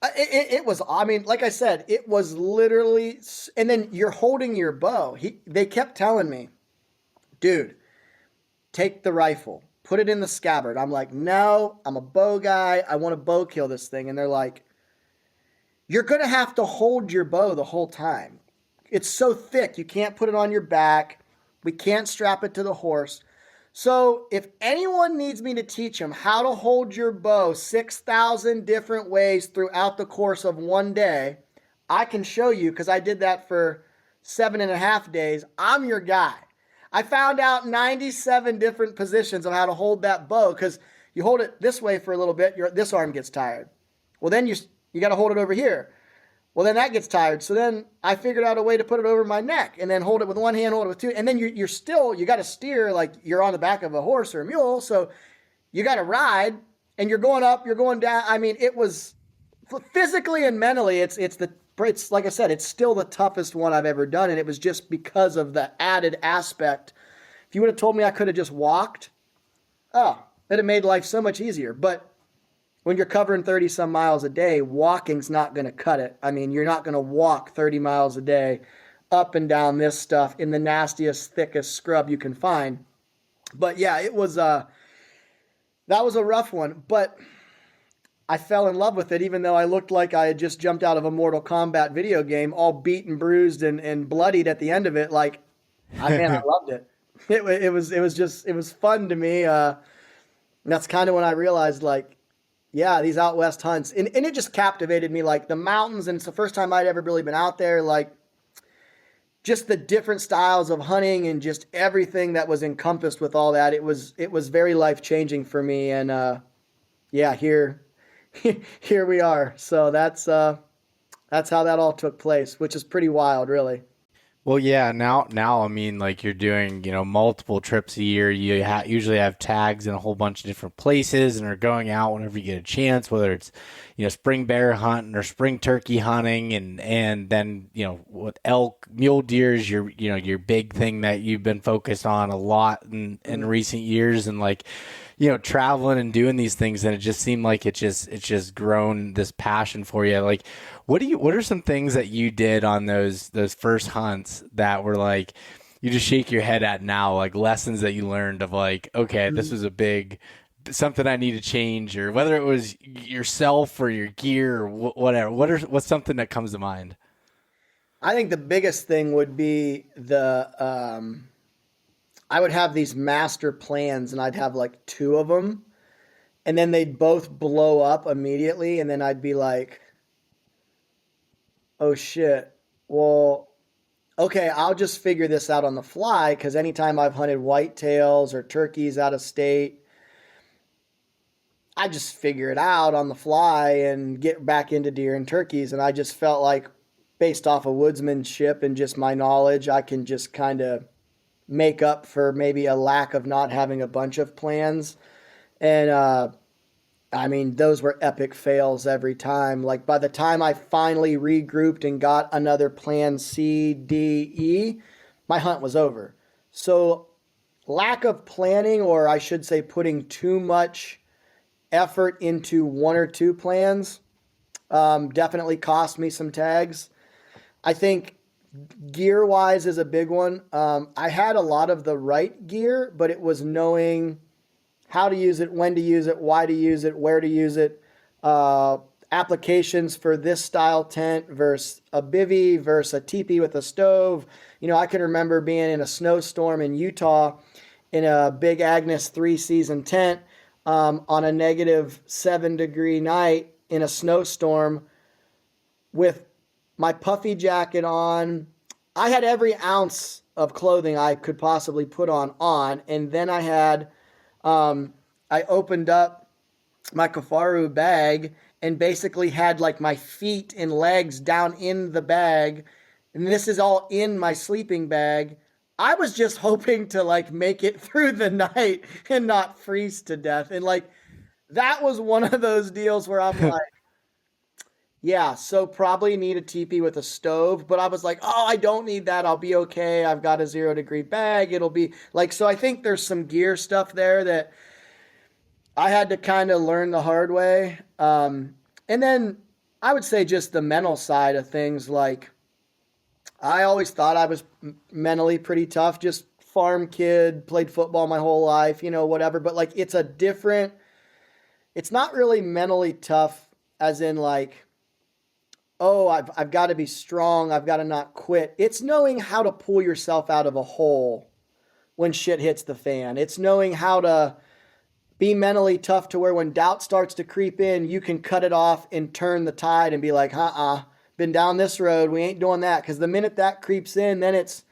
it was, I mean, like I said, it was literally, and then you're holding your bow. They kept telling me, dude, take the rifle, put it in the scabbard. I'm like, no, I'm a bow guy. I want to bow kill this thing. And they're like, you're going to have to hold your bow the whole time. It's so thick. You can't put it on your back. We can't strap it to the horse. So if anyone needs me to teach them how to hold your bow 6,000 different ways throughout the course of one day, I can show you, because I did that for 7.5 days. I'm your guy. I found out 97 different positions of how to hold that bow, because you hold it this way for a little bit, this arm gets tired. Well, then you got to hold it over here. Well, then that gets tired. So then I figured out a way to put it over my neck and then hold it with one hand, hold it with two. And then you got to steer like you're on the back of a horse or a mule. So you got to ride and you're going up, you're going down. I mean, it was physically and mentally, it's like I said, it's still the toughest one I've ever done. And it was just because of the added aspect. If you would have told me I could have just walked, it'd have made life so much easier. But when you're covering 30 some miles a day, walking's not going to cut it. I mean, you're not going to walk 30 miles a day up and down this stuff in the nastiest, thickest scrub you can find. But yeah, that was a rough one, but I fell in love with it, even though I looked like I had just jumped out of a Mortal Kombat video game, all beat and bruised and bloodied at the end of it. Like, I loved it. It was fun to me. That's kind of when I realized, like, yeah, these out west hunts, and it just captivated me, like the mountains, and it's the first time I'd ever really been out there, like just the different styles of hunting and just everything that was encompassed with all that. It was very life-changing for me, and yeah, here we are. So that's how that all took place, which is pretty wild, really. Well, yeah, now, I mean, like you're doing, multiple trips a year. You usually have tags in a whole bunch of different places and are going out whenever you get a chance, whether it's, spring bear hunting or spring turkey hunting. And then, with elk, mule deer is your big thing that you've been focused on a lot in recent years. And like, traveling and doing these things, and it just seemed like it's just grown this passion for you. Like, what are some things that you did on those first hunts that were like, you just shake your head at now, like lessons that you learned of like, okay, this was something I need to change, or whether it was yourself or your gear or whatever. What's something that comes to mind? I think the biggest thing would be I would have these master plans, and I'd have like 2 of them, and then they'd both blow up immediately. And then I'd be like, oh shit. Well, okay, I'll just figure this out on the fly. 'Cause anytime I've hunted whitetails or turkeys out of state, I just figure it out on the fly and get back into deer and turkeys. And I just felt like, based off of woodsmanship and just my knowledge, I can just kind of make up for maybe a lack of not having a bunch of plans. And I mean, those were epic fails every time. Like, by the time I finally regrouped and got another plan C, D, E, my hunt was over. So lack of planning, or I should say putting too much effort into 1 or 2 plans, definitely cost me some tags. I think gear wise is a big one. I had a lot of the right gear, but it was knowing how to use it, when to use it, why to use it, where to use it. applications for this style tent versus a bivy versus a teepee with a stove. I can remember being in a snowstorm in Utah in a big Agnes 3-season tent on a -7-degree night in a snowstorm with my puffy jacket on. I had every ounce of clothing I could possibly put on. And then I had, I opened up my Kafaru bag and basically had like my feet and legs down in the bag. And this is all in my sleeping bag. I was just hoping to like make it through the night and not freeze to death. And like, that was one of those deals where I'm like, yeah, so probably need a teepee with a stove, but I was like, oh, I don't need that. I'll be okay. I've got a 0-degree bag. It'll be like, so I think there's some gear stuff there that I had to kind of learn the hard way. And then I would say just the mental side of things. Like, I always thought I was mentally pretty tough, just farm kid, played football my whole life, whatever. But like, it's not really mentally tough as in like, oh, I've got to be strong. I've got to not quit. It's knowing how to pull yourself out of a hole when shit hits the fan. It's knowing how to be mentally tough to where when doubt starts to creep in, you can cut it off and turn the tide and be like, been down this road. We ain't doing that. Because the minute that creeps in, then it's,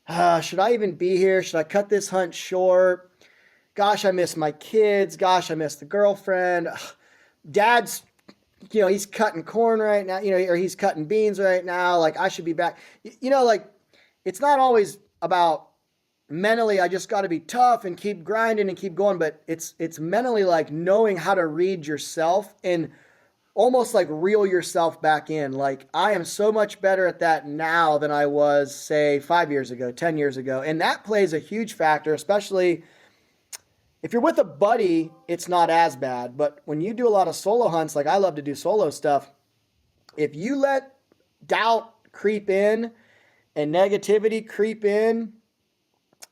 should I even be here? Should I cut this hunt short? Gosh, I miss my kids. Gosh, I miss the girlfriend. Dad's, he's cutting corn right now, or he's cutting beans right now. Like, I should be back. Like, it's not always about mentally, I just got to be tough and keep grinding and keep going. But it's mentally like knowing how to read yourself and almost like reel yourself back in. Like, I am so much better at that now than I was, say, 5 years ago, 10 years ago. And that plays a huge factor, especially if you're with a buddy, it's not as bad. But when you do a lot of solo hunts, like I love to do solo stuff, if you let doubt creep in and negativity creep in,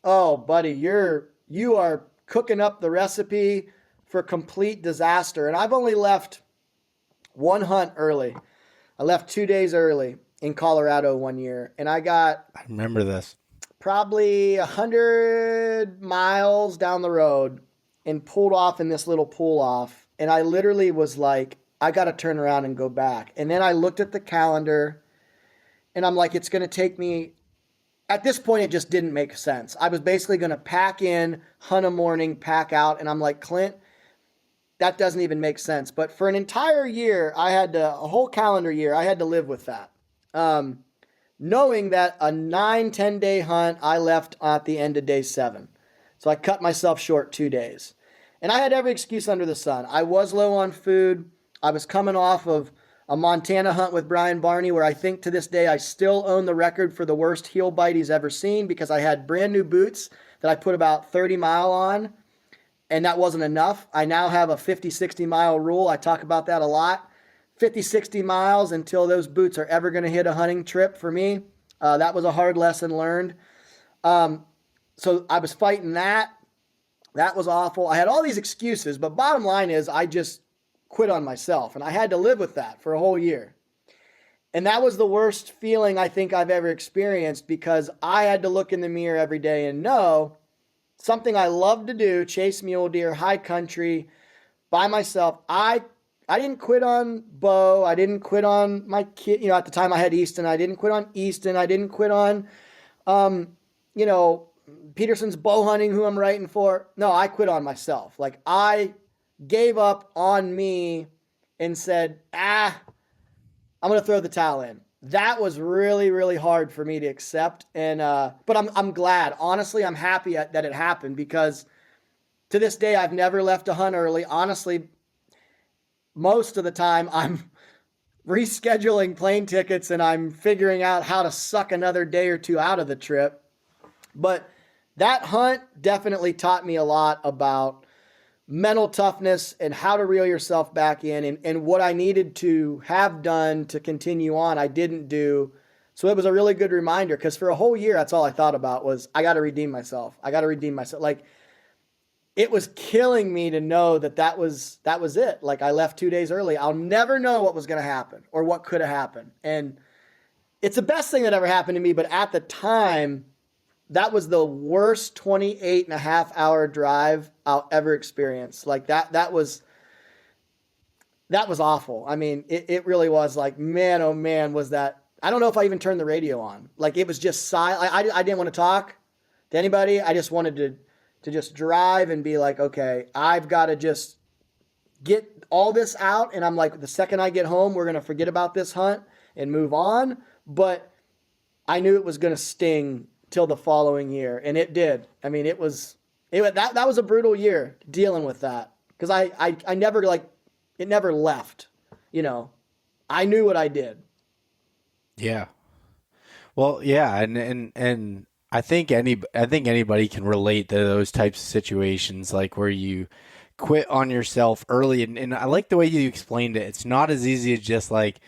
oh, buddy, you are cooking up the recipe for complete disaster. And I've only left one hunt early. I left 2 days early in Colorado one year. And I remember this. Probably 100 miles down the road and pulled off in this little pull off. And I literally was like, I got to turn around and go back. And then I looked at the calendar and I'm like, it's going to take me, at this point, it just didn't make sense. I was basically going to pack in, hunt a morning, pack out. And I'm like, Clint, that doesn't even make sense. But for an entire year, a whole calendar year, I had to live with that. Knowing that a 9-10 day hunt, I left at the end of day 7. So I cut myself short 2 days. And I had every excuse under the sun. I was low on food. I was coming off of a Montana hunt with Brian Barney where I think to this day I still own the record for the worst heel bite he's ever seen because I had brand new boots that I put about 30 mile on, and that wasn't enough. I now have a 50-60 mile rule. I talk about that a lot. 50-60 miles until those boots are ever going to hit a hunting trip for me. That was a hard lesson learned. So I was fighting that. That was awful. I had all these excuses, but bottom line is I just quit on myself, and I had to live with that for a whole year. And that was the worst feeling I think I've ever experienced because I had to look in the mirror every day and know something I love to do, chase mule deer, high country, by myself. I didn't quit on Beau. I didn't quit on my kid. At the time I had Easton. I didn't quit on Easton. I didn't quit on, Peterson's bow hunting, who I'm writing for. No, I quit on myself. Like, I gave up on me and said, I'm going to throw the towel in. That was really, really hard for me to accept. And, but I'm glad. Honestly, I'm happy that it happened because to this day, I've never left a hunt early. Honestly, most of the time I'm rescheduling plane tickets and I'm figuring out how to suck another day or two out of the trip. But that hunt definitely taught me a lot about mental toughness and how to reel yourself back in, and what I needed to have done to continue on, I didn't do. So it was a really good reminder because for a whole year, that's all I thought about was I got to redeem myself. I got to redeem myself. Like, it was killing me to know that was it. Like I left 2 days early. I'll never know what was going to happen or what could have happened. And it's the best thing that ever happened to me. But at the time, that was the worst 28 and a half hour drive I'll ever experience. Like that was awful. I mean, it really was like, man, oh man, was that. I don't know if I even turned the radio on. Like it was just silent. I didn't want to talk to anybody. I just wanted to just drive and be like, okay, I've got to just get all this out. And I'm like, the second I get home, we're going to forget about this hunt and move on. But I knew it was going to sting till the following year. And it did. I mean, that was a brutal year dealing with that. Cause I never it never left, I knew what I did. Yeah. Well, yeah. And I think anybody can relate to those types of situations, like where you quit on yourself early. And I like the way you explained it. It's not as easy as just like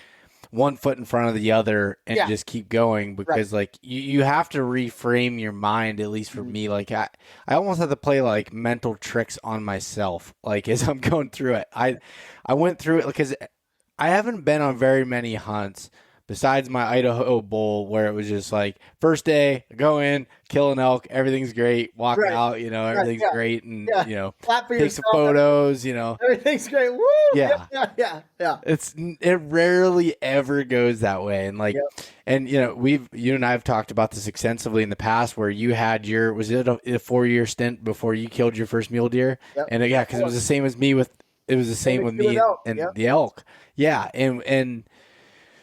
one foot in front of the other and just keep going, because like you have to reframe your mind, at least for me. Like I almost have to play like mental tricks on myself, like as I'm going through it. I went through it because I haven't been on very many hunts besides my Idaho bull, where it was just like first day, go in, kill an elk, everything's great, walk out, everything's great, and take some photos, everything's great. Woo! Yeah. It rarely ever goes that way, and like, and you and I have talked about this extensively in the past, where you had was it a 4-year stint before you killed your first mule deer, and because it was the same with me and the elk, and.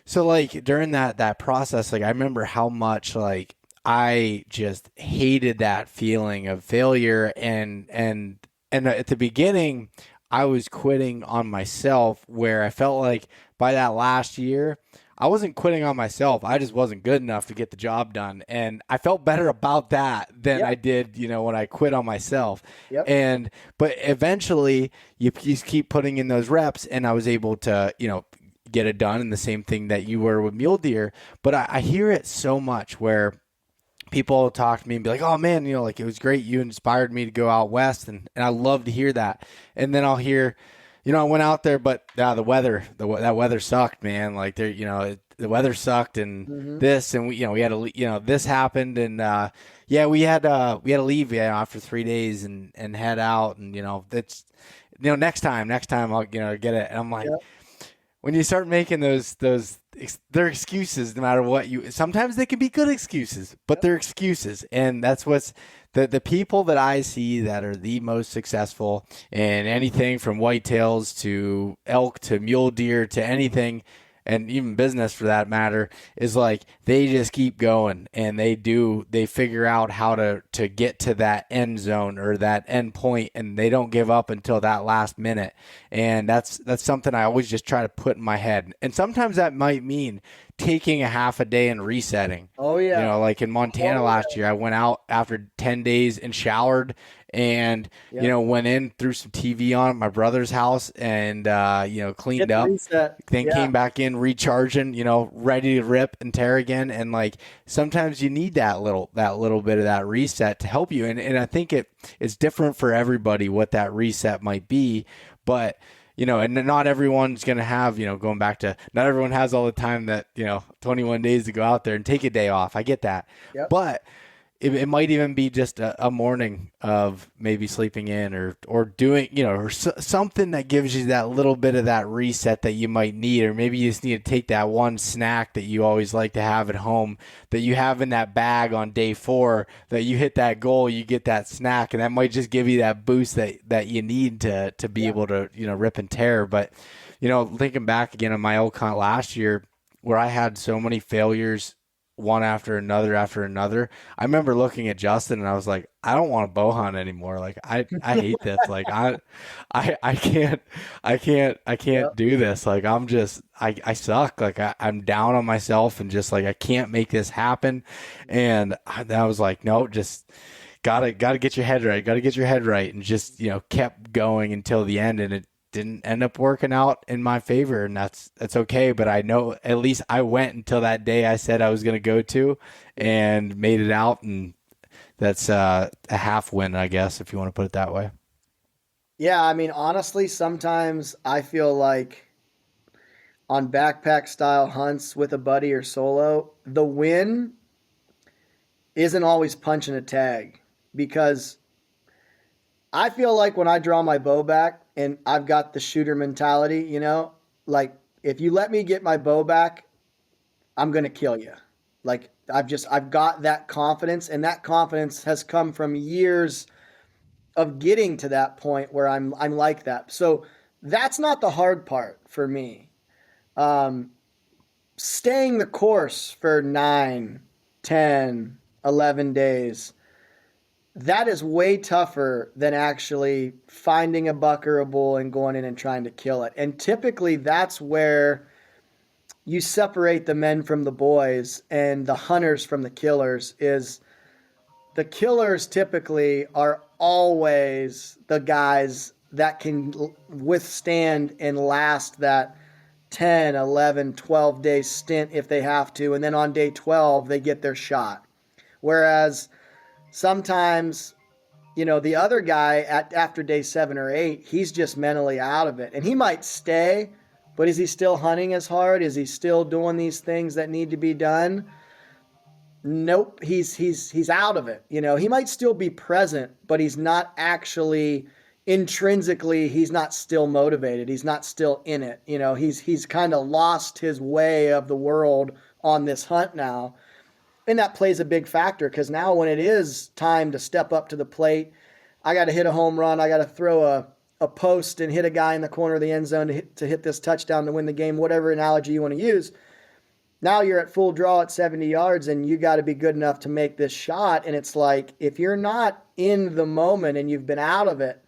So like during that process, like I remember how much like I just hated that feeling of failure, and at the beginning I was quitting on myself, where I felt like by that last year I wasn't quitting on myself. I just wasn't good enough to get the job done, and I felt better about that than I did, when I quit on myself. But eventually you just keep putting in those reps, and I was able to, get it done, and the same thing that you were with mule deer. But I hear it so much where people talk to me and be like, oh man, like it was great, you inspired me to go out west, and I love to hear that. And then I'll hear, I went out there, but that weather sucked, man. Like there, the weather sucked, and this, and we had to, this happened, and we had to leave after 3 days and head out, and that's next time I'll get it. And I'm like, when you start making they're excuses, no matter what sometimes they can be good excuses, but they're excuses. And that's what's the people that I see that are the most successful in anything from whitetails to elk to mule deer to anything, and even business for that matter, is like they just keep going, and they figure out how to get to that end zone or that end point, and they don't give up until that last minute. And that's something I always just try to put in my head. And sometimes that might mean taking a half a day and resetting. Oh yeah. Like in Montana last year, I went out after 10 days and showered, and went in, threw some TV on at my brother's house, and cleaned up, then came back in recharging, ready to rip and tear again. And like sometimes you need that little bit of that reset to help you, and I think it's different for everybody what that reset might be. But and not everyone's going to have, going back to, not everyone has all the time that, 21 days to go out there and take a day off. I get that. But it might even be just a morning of maybe sleeping in or doing, or something that gives you that little bit of that reset that you might need. Or maybe you just need to take that one snack that you always like to have at home that you have in that bag on day 4, that you hit that goal, you get that snack, and that might just give you that boost that you need to be able to, rip and tear. But, thinking back again on my elk hunt last year, where I had so many failures, one after another, I remember looking at Justin and I was like, I don't want to bow hunt anymore. Like I hate this. Like I can't do this. Like I suck. Like I'm down on myself, and just like, I can't make this happen. And I was like, no, just gotta get your head right. And just, kept going until the end, and it didn't end up working out in my favor, and that's okay. But I know at least I went until that day I said I was going to go to, and made it out, and that's a half win, I guess, if you want to put it that way. Yeah, I mean, honestly, sometimes I feel like on backpack style hunts with a buddy or solo, the win isn't always punching a tag because I feel like when I draw my bow back and I've got the shooter mentality, like if you let me get my bow back, I'm going to kill you. Like I've got that confidence, and that confidence has come from years of getting to that point where I'm like that. So that's not the hard part for me. Um, Staying the course for 9, 10, 11 days, that is way tougher than actually finding a buck or a bull and going in and trying to kill it. And typically that's where you separate the men from the boys and the hunters from the killers. Is the killers typically are always the guys that can withstand and last that 10, 11, 12 day stint if they have to. And then on day 12, they get their shot. Whereas sometimes, the other guy after day 7 or 8, he's just mentally out of it. And he might stay, but is he still hunting as hard? Is he still doing these things that need to be done? Nope, he's out of it. He might still be present, but he's not actually intrinsically, he's not still motivated. He's not still in it. He's kind of lost his way of the world on this hunt now. And that plays a big factor because now when it is time to step up to the plate, I got to hit a home run. I got to throw a post and hit a guy in the corner of the end zone to hit this touchdown to win the game, whatever analogy you want to use. Now you're at full draw at 70 yards and you got to be good enough to make this shot. And it's like, if you're not in the moment and you've been out of it,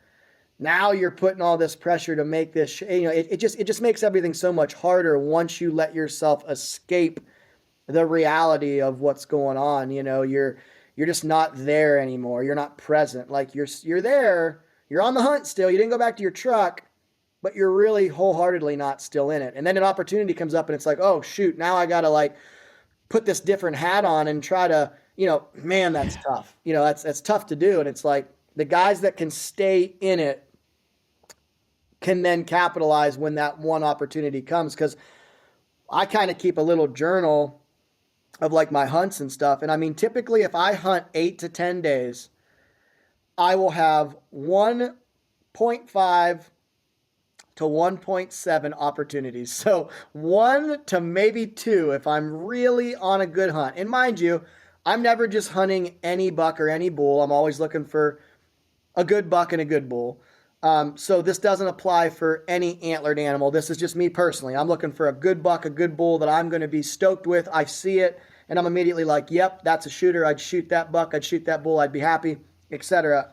now you're putting all this pressure to make this, it just makes everything so much harder once you let yourself escape the reality of what's going on. You're just not there anymore. You're not present. Like you're there, you're on the hunt still. You didn't go back to your truck, but you're really wholeheartedly not still in it. And then an opportunity comes up and it's like, oh shoot, now I got to like put this different hat on and try to, man, that's tough. That's tough to do. And it's like the guys that can stay in it can then capitalize when that one opportunity comes. Cause I kind of keep a little journal of like my hunts and stuff. And I mean, typically if I hunt 8 to 10 days, I will have 1.5 to 1.7 opportunities. So 1 to maybe 2 if I'm really on a good hunt. And mind you, I'm never just hunting any buck or any bull. I'm always looking for a good buck and a good bull. So this doesn't apply for any antlered animal. This is just me personally. I'm looking for a good buck, a good bull that I'm going to be stoked with. I see it and I'm immediately like, yep, that's a shooter. I'd shoot that buck. I'd shoot that bull. I'd be happy, etc.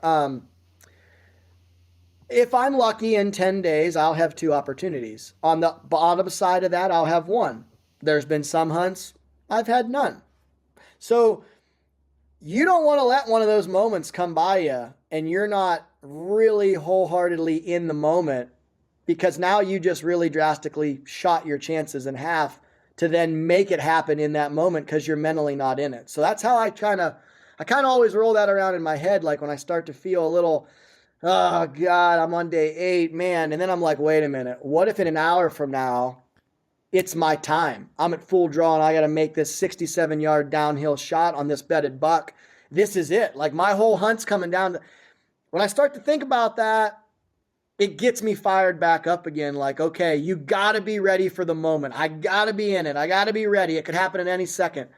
If I'm lucky in 10 days, I'll have 2 opportunities. On the bottom side of that, I'll have 1. There's been some hunts I've had none. So you don't want to let one of those moments come by you and you're not really wholeheartedly in the moment, because now you just really drastically shot your chances in half to then make it happen in that moment because you're mentally not in it. So that's how I kind of always roll that around in my head. Like when I start to feel a little, oh God, I'm on day 8, man. And then I'm like, wait a minute. What if in an hour from now, it's my time? I'm at full draw and I got to make this 67-yard downhill shot on this bedded buck. This is it. Like my whole hunt's coming down. When I start to think about that, it gets me fired back up again. Like, okay, you got to be ready for the moment. I got to be in it. I got to be ready. It could happen at any second.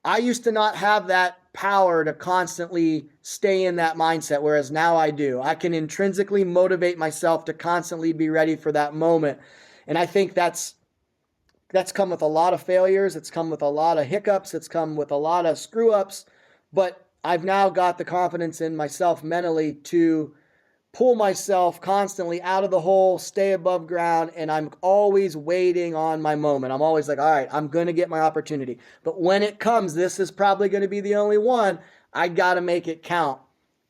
I used to not have that power to constantly stay in that mindset, whereas now I do. I can intrinsically motivate myself to constantly be ready for that moment. And I think that's come with a lot of failures. It's come with a lot of hiccups. It's come with a lot of screw ups. But I've now got the confidence in myself mentally to pull myself constantly out of the hole, stay above ground, and I'm always waiting on my moment. I'm always like, all right, I'm going to get my opportunity. But when it comes, this is probably going to be the only one. I got to make it count.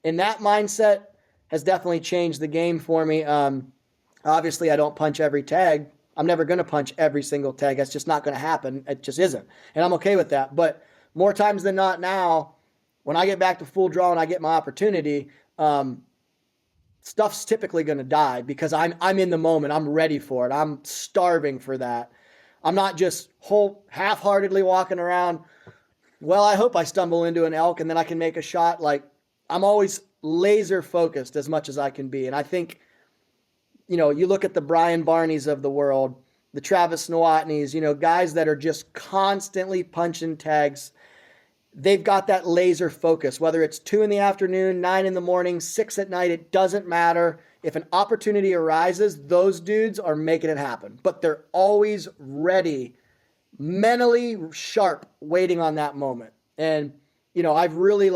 And that mindset has definitely changed the game for me. Obviously, I don't punch every tag. I'm never going to punch every single tag. That's just not going to happen. It just isn't. And I'm okay with that. But more times than not now, when I get back to full draw and I get my opportunity, stuff's typically going to die because I'm in the moment. I'm ready for it. I'm starving for that. I'm not just half-heartedly walking around. Well, I hope I stumble into an elk and then I can make a shot. Like, I'm always laser focused as much as I can be. And I think, you look at the Brian Barneys of the world, the Travis Nowotnys, guys that are just constantly punching tags. They've got that laser focus, whether it's 2 p.m, 9 a.m, 6 at night, it doesn't matter. If an opportunity arises, those dudes are making it happen, but they're always ready, mentally sharp, waiting on that moment. And, I've really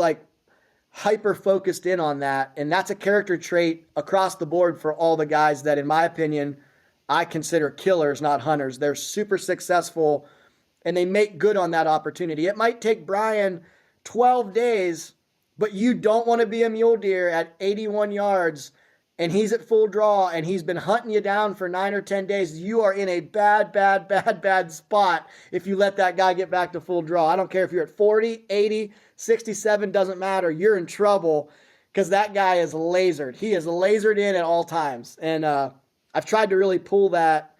hyper focused in on that. And that's a character trait across the board for all the guys that, in my opinion, I consider killers, not hunters. They're super successful and they make good on that opportunity. It might take Brian 12 days, but you don't want to be a mule deer at 81 yards and he's at full draw and he's been hunting you down for 9 or 10 days. You are in a bad spot if you let that guy get back to full draw. I don't care if you're at 40, 80, 67, doesn't matter. You're in trouble because that guy is lasered. He is lasered in at all times. And I've tried to really pull that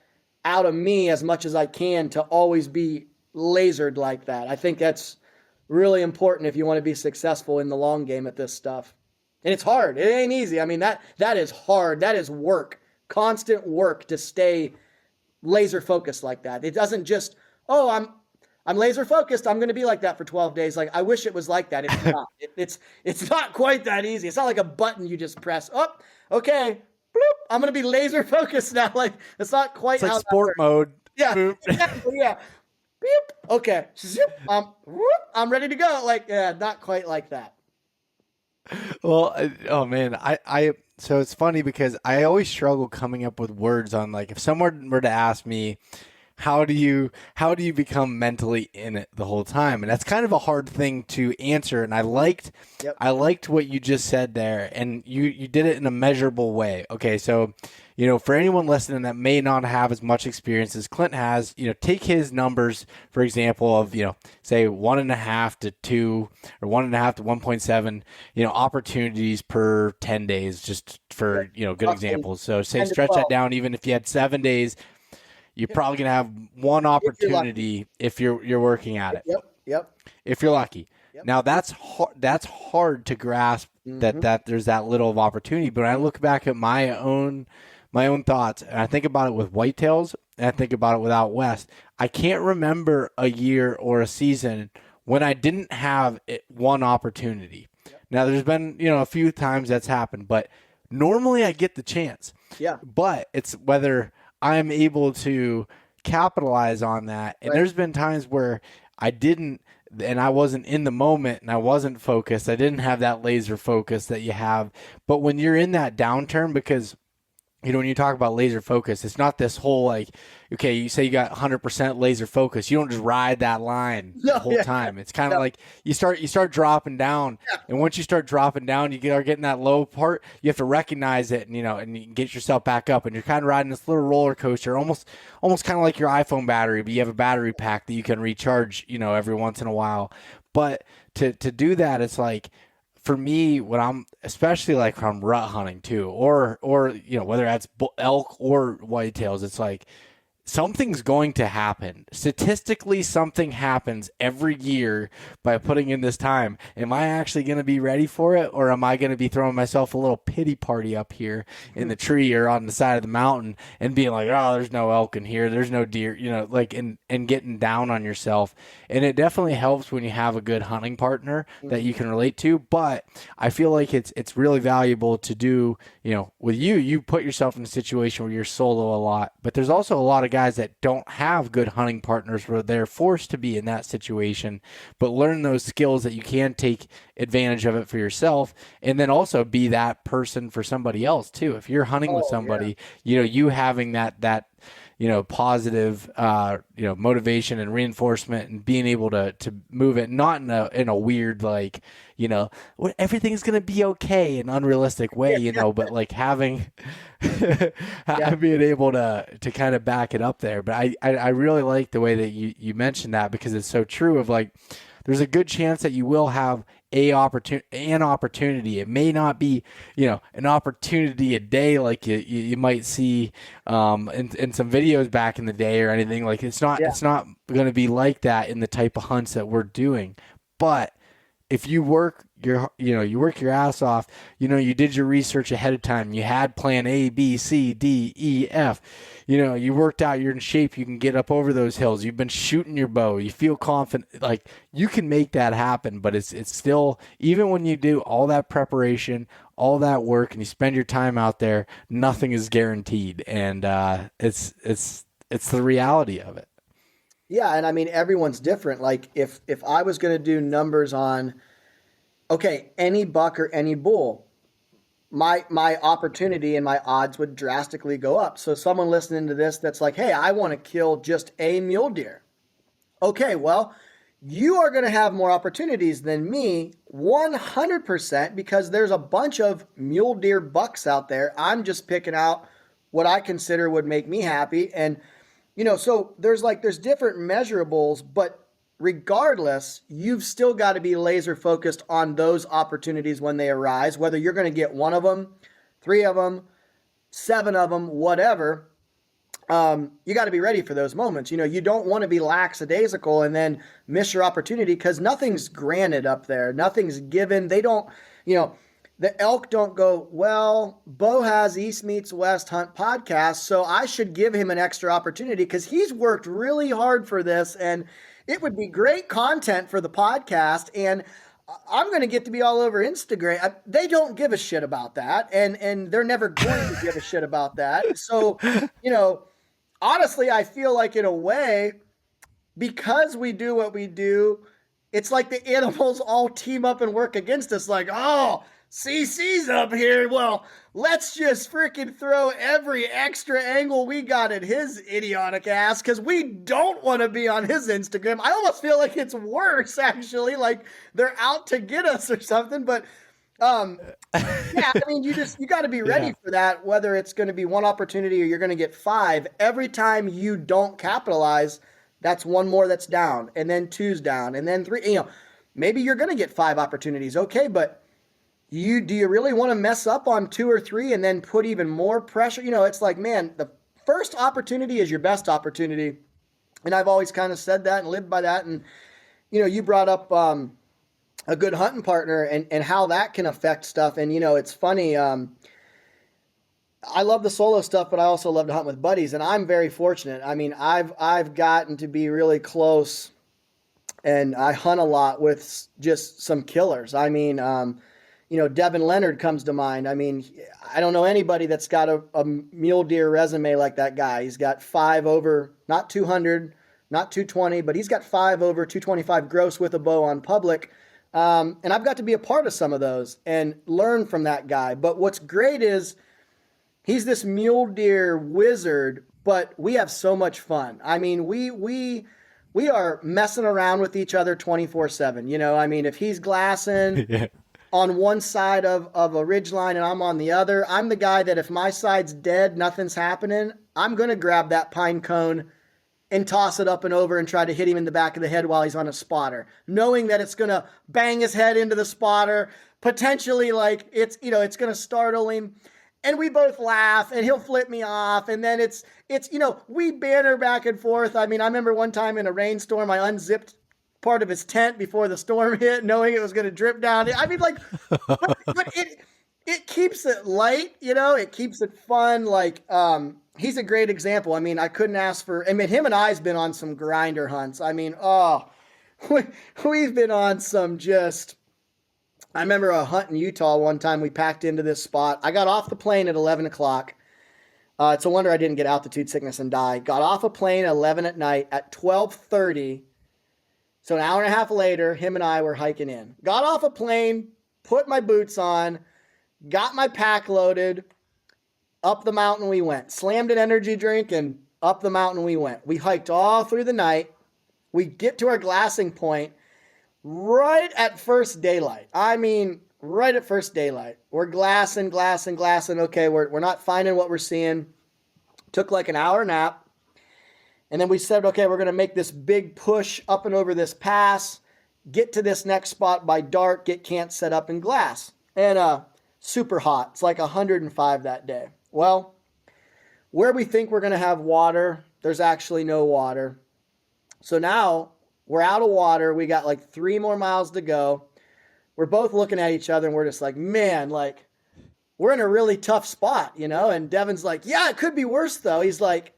out of me as much as I can to always be lasered like that. I think that's really important if you want to be successful in the long game at this stuff. And it's hard. It ain't easy. I mean, that is hard. That is work, constant work to stay laser focused like that. It doesn't just, I'm laser focused. I'm going to be like that for 12 days. Like, I wish it was like that. It's not. It's not quite that easy. It's not like a button you just press. Oh, okay. Bloop, I'm going to be laser focused now. Like, it's not quite it's like how sport mode. Yeah, exactly, yeah. Beep. Okay. I'm ready to go. Like, yeah, not quite like that. Well, oh man, so it's funny because I always struggle coming up with words on, like, if someone were to ask me, how do you become mentally in it the whole time? And that's kind of a hard thing to answer. And I liked what you just said there, and you did it in a measurable way. Okay, so for anyone listening that may not have as much experience as Clint has, take his numbers, for example, of say 1.5 to 2 or 1.5 to 1.7 opportunities per 10 days, just for good examples. So say stretch that down, even if you had 7 days. You're probably going to have one opportunity if you're working at it. Yep. If you're lucky. Yep. Now that's hard to grasp, that there's that little of opportunity. But when I look back at my own thoughts, and I think about it with whitetails, and I think about it with out west, I can't remember a year or a season when I didn't have one opportunity. Yep. Now there's been a few times that's happened, but normally I get the chance. Yeah. But it's whether I'm able to capitalize on that. And there's been times where I didn't, and I wasn't in the moment and I wasn't focused. I didn't have that laser focus that you have. But when you're in that downturn, because when you talk about laser focus, it's not this whole okay, you say you got 100% laser focus. You don't just ride that line the whole time. It's kind of like you start dropping down, and once you start dropping down, you are getting that low part. You have to recognize it, and and you get yourself back up, and you're kind of riding this little roller coaster, almost kind of like your iPhone battery, but you have a battery pack that you can recharge, every once in a while. But to do that, it's like, for me, when I'm, especially like when I'm rut hunting too, or whether that's elk or whitetails, it's like something's going to happen. Statistically, something happens every year by putting in this time. Am I actually going to be ready for it, or am I going to be throwing myself a little pity party up here in the tree or on the side of the mountain and being like, oh, there's no elk in here, there's no deer, and getting down on yourself. And it definitely helps when you have a good hunting partner that you can relate to. But I feel like it's really valuable to do, with you put yourself in a situation where you're solo a lot, but there's also a lot of guys that don't have good hunting partners where they're forced to be in that situation, but learn those skills that you can take advantage of it for yourself, and then also be that person for somebody else too. If you're hunting with somebody, you having that positive, motivation and reinforcement, and being able to move it, not in a weird, everything's going to be okay in unrealistic way, but like having, being able to kind of back it up there. But I really like the way that you mentioned that, because it's so true of like, there's a good chance that you will have an opportunity. It may not be, an opportunity a day like you might see in some videos back in the day or anything. Like it's not going to be like that in the type of hunts that we're doing. But if you work your ass off, you did your research ahead of time, you had plan A, B, C, D, E, F, you worked out, you're in shape, you can get up over those hills, you've been shooting your bow, you feel confident, like you can make that happen. But it's still, even when you do all that preparation, all that work, and you spend your time out there, nothing is guaranteed. And it's the reality of it. Yeah, and I mean everyone's different. Like if I was going to do numbers on, okay, any buck or any bull, my opportunity and my odds would drastically go up. So someone listening to this that's like, hey, I want to kill just a mule deer. Okay, well, you are going to have more opportunities than me, 100%, because there's a bunch of mule deer bucks out there. I'm just picking out what I consider would make me happy. And so there's different measurables, but regardless, you've still got to be laser focused on those opportunities when they arise, whether you're going to get one of them, 3 of them, 7 of them, whatever. You got to be ready for those moments. You don't want to be lackadaisical and then miss your opportunity, because nothing's granted up there. Nothing's given. They don't, the elk don't go, well, Beau has East Meets West Hunt podcast, so I should give him an extra opportunity because he's worked really hard for this, and it would be great content for the podcast, and I'm going to get to be all over Instagram. They don't give a shit about that, and they're never going to give a shit about that. So, honestly, I feel like in a way, because we do what we do, it's like the animals all team up and work against us. Like, oh, CC's up here. Well, let's just freaking throw every extra angle we got at his idiotic ass because we don't want to be on his Instagram. I almost feel like it's worse, actually. Like they're out to get us or something. But yeah, I mean, you got to be ready for that, whether it's going to be one opportunity or you're going to get 5. Every time you don't capitalize, that's one more that's down, and then 2's down, and then 3. Maybe you're going to get 5 opportunities. Okay, but do you really want to mess up on 2 or 3 and then put even more pressure? It's like, man, the first opportunity is your best opportunity. And I've always kind of said that and lived by that. And, you brought up a good hunting partner and how that can affect stuff. And, it's funny. I love the solo stuff, but I also love to hunt with buddies. And I'm very fortunate. I mean, I've gotten to be really close, and I hunt a lot with just some killers. I mean, Devin Leonard comes to mind. I mean, I don't know anybody that's got a mule deer resume like that guy. He's got 5 over, not 200, not 220, but he's got 5 over 225 gross with a bow on public. And I've got to be a part of some of those and learn from that guy. But what's great is he's this mule deer wizard, but we have so much fun. I mean, we are messing around with each other 24/7. I mean, if he's glassing, yeah, on one side of a ridge line and I'm on the other, I'm the guy that if my side's dead, nothing's happening, I'm going to grab that pine cone and toss it up and over and try to hit him in the back of the head while he's on a spotter, knowing that it's going to bang his head into the spotter, potentially like it's going to startle him. And we both laugh and he'll flip me off. And then it's we banter back and forth. I mean, I remember one time in a rainstorm, I unzipped part of his tent before the storm hit, knowing it was going to drip down. I mean, like, but it keeps it light, it keeps it fun. Like, he's a great example. I mean, I couldn't ask for, him and I's been on some grinder hunts. I mean, we've been on some I remember a hunt in Utah one time. We packed into this spot. I got off the plane at 11 o'clock. It's a wonder I didn't get altitude sickness and die. Got off a plane at 11 at night. At 12:30, so an hour and a half later, him and I were hiking in. Got off a plane, put my boots on, got my pack loaded, up the mountain we went. Slammed an energy drink and up the mountain we went. We hiked all through the night. We get to our glassing point right at first daylight. I mean, right at first daylight. We're glassing. Okay, we're not finding what we're seeing. Took like an hour nap. And then we said, okay, we're going to make this big push up and over this pass. get to this next spot by dark, get camp set up in glass. And super hot. It's like 105 that day. Well, where we think we're going to have water, there's actually no water. So now we're out of water. We got like 3 more miles to go. We're both looking at each other and we're just like, man, like we're in a really tough spot, you know? And Devin's like, yeah, it could be worse though. He's like,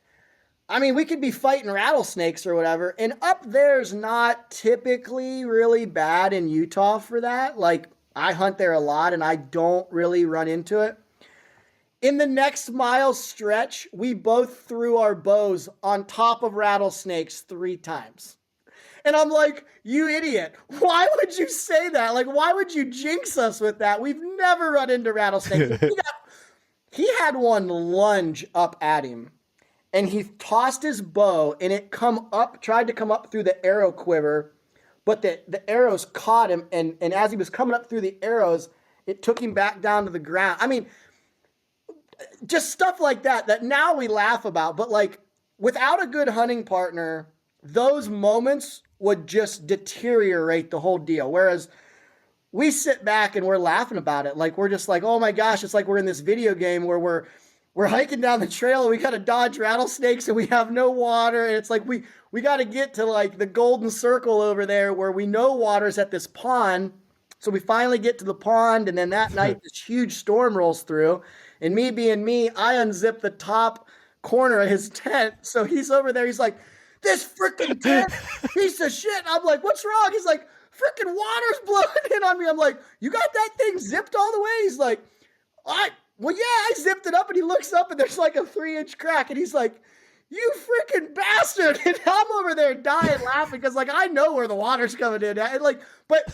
I mean, we could be fighting rattlesnakes or whatever. And up there's not typically really bad in Utah for that. Like I hunt there a lot and I don't really run into it. In the next mile stretch, we both threw our bows on top of rattlesnakes 3 times. And I'm like, you idiot. Why would you say that? Like, why would you jinx us with that? We've never run into rattlesnakes. He had one lunge up at him. And he tossed his bow and it tried to come up through the arrow quiver. But the arrows caught him. And as he was coming up through the arrows, it took him back down to the ground. I mean, just stuff like that now we laugh about, but like without a good hunting partner, those moments would just deteriorate the whole deal. Whereas we sit back and we're laughing about it. Like we're just like, oh my gosh, it's like we're in this video game where we're hiking down the trail and we got to dodge rattlesnakes and we have no water. And it's like, we got to get to like the golden circle over there where we know water's at this pond. So we finally get to the pond. And then that night, this huge storm rolls through. And me being me, I unzip the top corner of his tent. So he's over there. He's like, this freaking tent, piece of shit. I'm like, what's wrong? He's like, freaking water's blowing in on me. I'm like, you got that thing zipped all the way? He's like, well, yeah, I zipped it up. And he looks up and there's like a 3-inch crack. And he's like, you freaking bastard. And I'm over there dying laughing because like, I know where the water's coming in. And like, but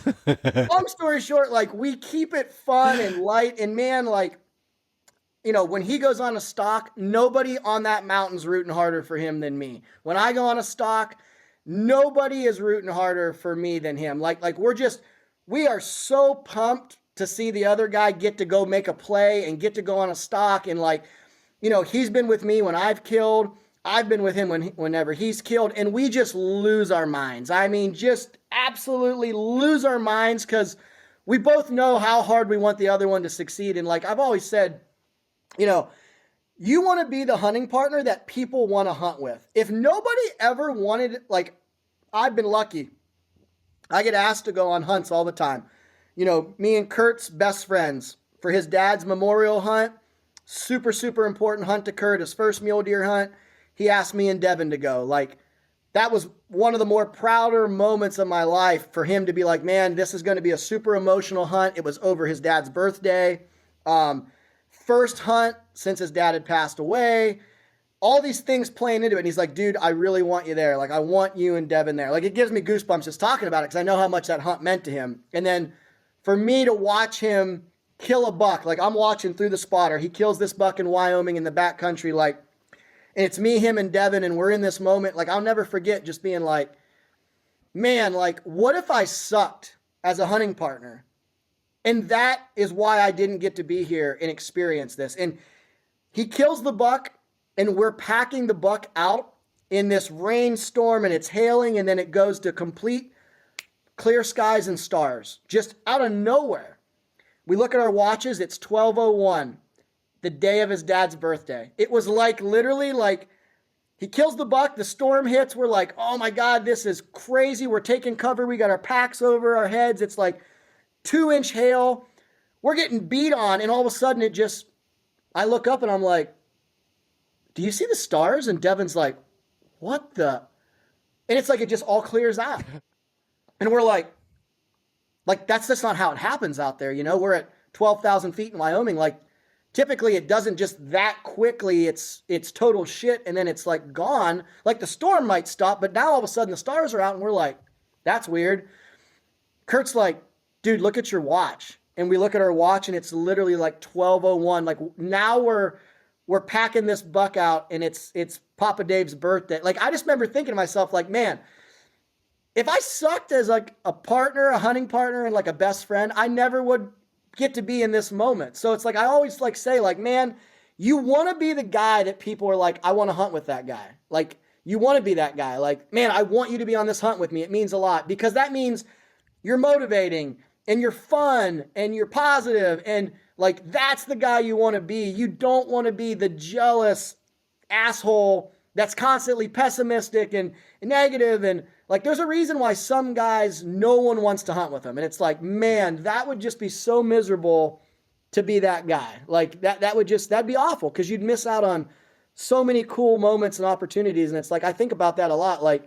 long story short, like we keep it fun and light. And man, like, you know, when he goes on a stalk, nobody on that mountain's rooting harder for him than me. When I go on a stalk, nobody is rooting harder for me than him. Like we are so pumped to see the other guy get to go make a play and get to go on a stalk. And like, you know, he's been with me when I've killed. I've been with him whenever he's killed. And we just lose our minds. I mean, just absolutely lose our minds because we both know how hard we want the other one to succeed. And like I've always said, you know, you want to be the hunting partner that people want to hunt with. If nobody ever wanted, like, I've been lucky. I get asked to go on hunts all the time. You know, me and Kurt's best friends for his dad's memorial hunt. Super, super important hunt to Kurt, his first mule deer hunt. He asked me and Devin to go. Like, that was one of the more prouder moments of my life for him to be like, man, this is going to be a super emotional hunt. It was over his dad's birthday. First hunt since his dad had passed away, all these things playing into it. And he's like, dude, I really want you there. Like, I want you and Devin there. Like, it gives me goosebumps just talking about it because I know how much that hunt meant to him. And then for me to watch him kill a buck, like I'm watching through the spotter. He kills this buck in Wyoming in the backcountry. Like, and it's me, him, and Devin. And we're in this moment. Like, I'll never forget just being like, man, like, what if I sucked as a hunting partner? And that is why I didn't get to be here and experience this. And he kills the buck, and we're packing the buck out in this rainstorm, and it's hailing, and then it goes to complete clear skies and stars, just out of nowhere. We look at our watches, it's 12:01, the day of his dad's birthday. It was like literally like he kills the buck, the storm hits, we're like, oh my God, this is crazy. We're taking cover, we got our packs over our heads. It's like 2-inch hail. We're getting beat on. And all of a sudden I look up and I'm like, do you see the stars? And Devin's like, what the? And it's like, it just all clears out. And we're like, that's just not how it happens out there. You know, we're at 12,000 feet in Wyoming. Like typically it doesn't just that quickly. It's total shit. And then it's like gone. Like the storm might stop, but now all of a sudden the stars are out and we're like, that's weird. Kurt's like, dude, look at your watch. And we look at our watch and it's literally like 12:01. Like now we're packing this buck out and it's Papa Dave's birthday. Like I just remember thinking to myself, like, man, if I sucked as like a partner, a hunting partner, and like a best friend, I never would get to be in this moment. So it's like, I always like say like, man, you want to be the guy that people are like, I want to hunt with that guy. Like you want to be that guy. Like, man, I want you to be on this hunt with me. It means a lot because that means you're motivating and you're fun and you're positive, and like that's the guy you want to be. You don't want to be the jealous asshole that's constantly pessimistic and negative. And like there's a reason why some guys no one wants to hunt with them. And it's like, man, that would just be so miserable to be that guy. Like that'd be awful, because you'd miss out on so many cool moments and opportunities. And it's like, I think about that a lot. Like,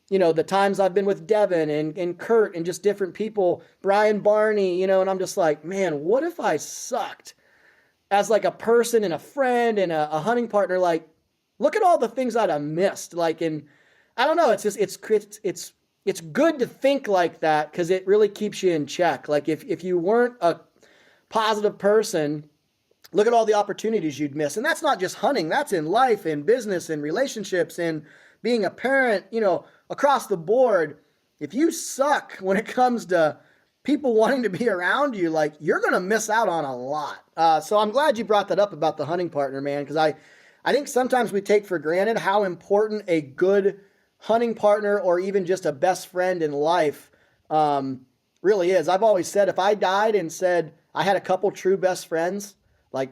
you know, the times I've been with Devin and Kurt and just different people, Brian Barney, you know, and I'm just like, man, what if I sucked as like a person and a friend and a hunting partner? Like, look at all the things I'd have missed. Like, and I don't know, it's just, it's good to think like that, because it really keeps you in check. Like if you weren't a positive person, look at all the opportunities you'd miss. And that's not just hunting, that's in life and business and relationships and being a parent, you know, across the board. If you suck when it comes to people wanting to be around you, like you're going to miss out on a lot. So I'm glad you brought that up about the hunting partner, man, because I think sometimes we take for granted how important a good hunting partner or even just a best friend in life really is. I've always said, if I died and said I had a couple true best friends, like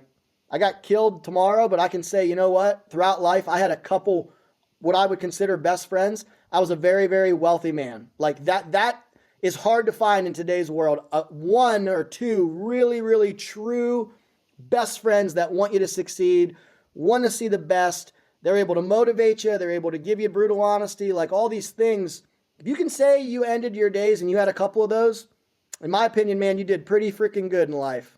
I got killed tomorrow, but I can say, you know what, throughout life, I had a couple what I would consider best friends. I was a very, very wealthy man. Like that is hard to find in today's world. One or two really, really true best friends that want you to succeed, want to see the best. They're able to motivate you. They're able to give you brutal honesty, like all these things. If you can say you ended your days and you had a couple of those, in my opinion, man, you did pretty freaking good in life.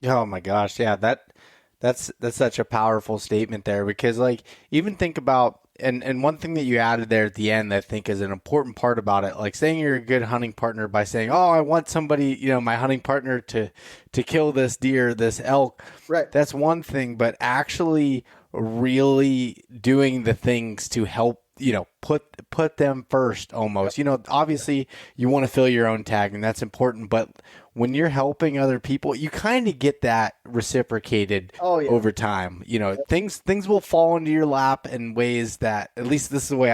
Oh my gosh, yeah, that's such a powerful statement there, because like even think about, and one thing that you added there at the end that I think is an important part about it, like saying you're a good hunting partner by saying, oh, I want somebody, you know, my hunting partner to kill this deer, this elk. Right. That's one thing, but actually really doing the things to help, you know, put them first almost. You know, obviously you want to fill your own tag, and that's important, but when you're helping other people, you kind of get that reciprocated over time. You know, things will fall into your lap in ways that, at least this is the way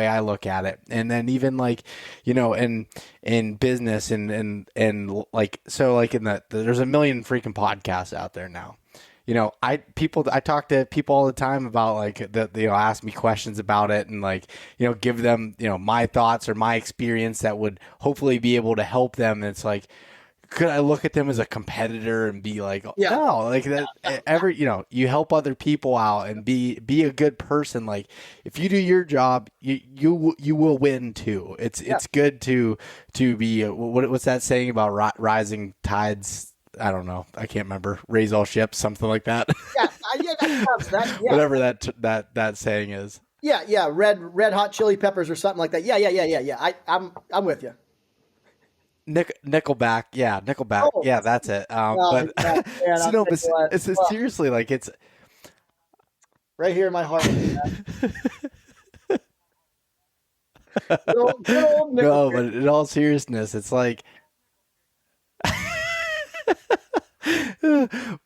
I look at it. And then even like, you know, in business and like, so like there's a million freaking podcasts out there now. You know, I talk to people all the time about like you know, ask me questions about it and like, you know, give them, you know, my thoughts or my experience that would hopefully be able to help them. And it's like, could I look at them as a competitor and be like, no, like that you know, you help other people out and be a good person. Like if you do your job, you will win too. It's good to be, what's that saying about rising tides? I don't know. I can't remember. Raise all ships, something like that. That. Whatever that saying is. Yeah. Red hot chili peppers or something like that. Yeah. I'm with you. Nickelback. Yeah. Nickelback. Oh. Yeah, that's it. But so no, but it's seriously, like it's right here in my heart. Good old no, but in all seriousness, it's like,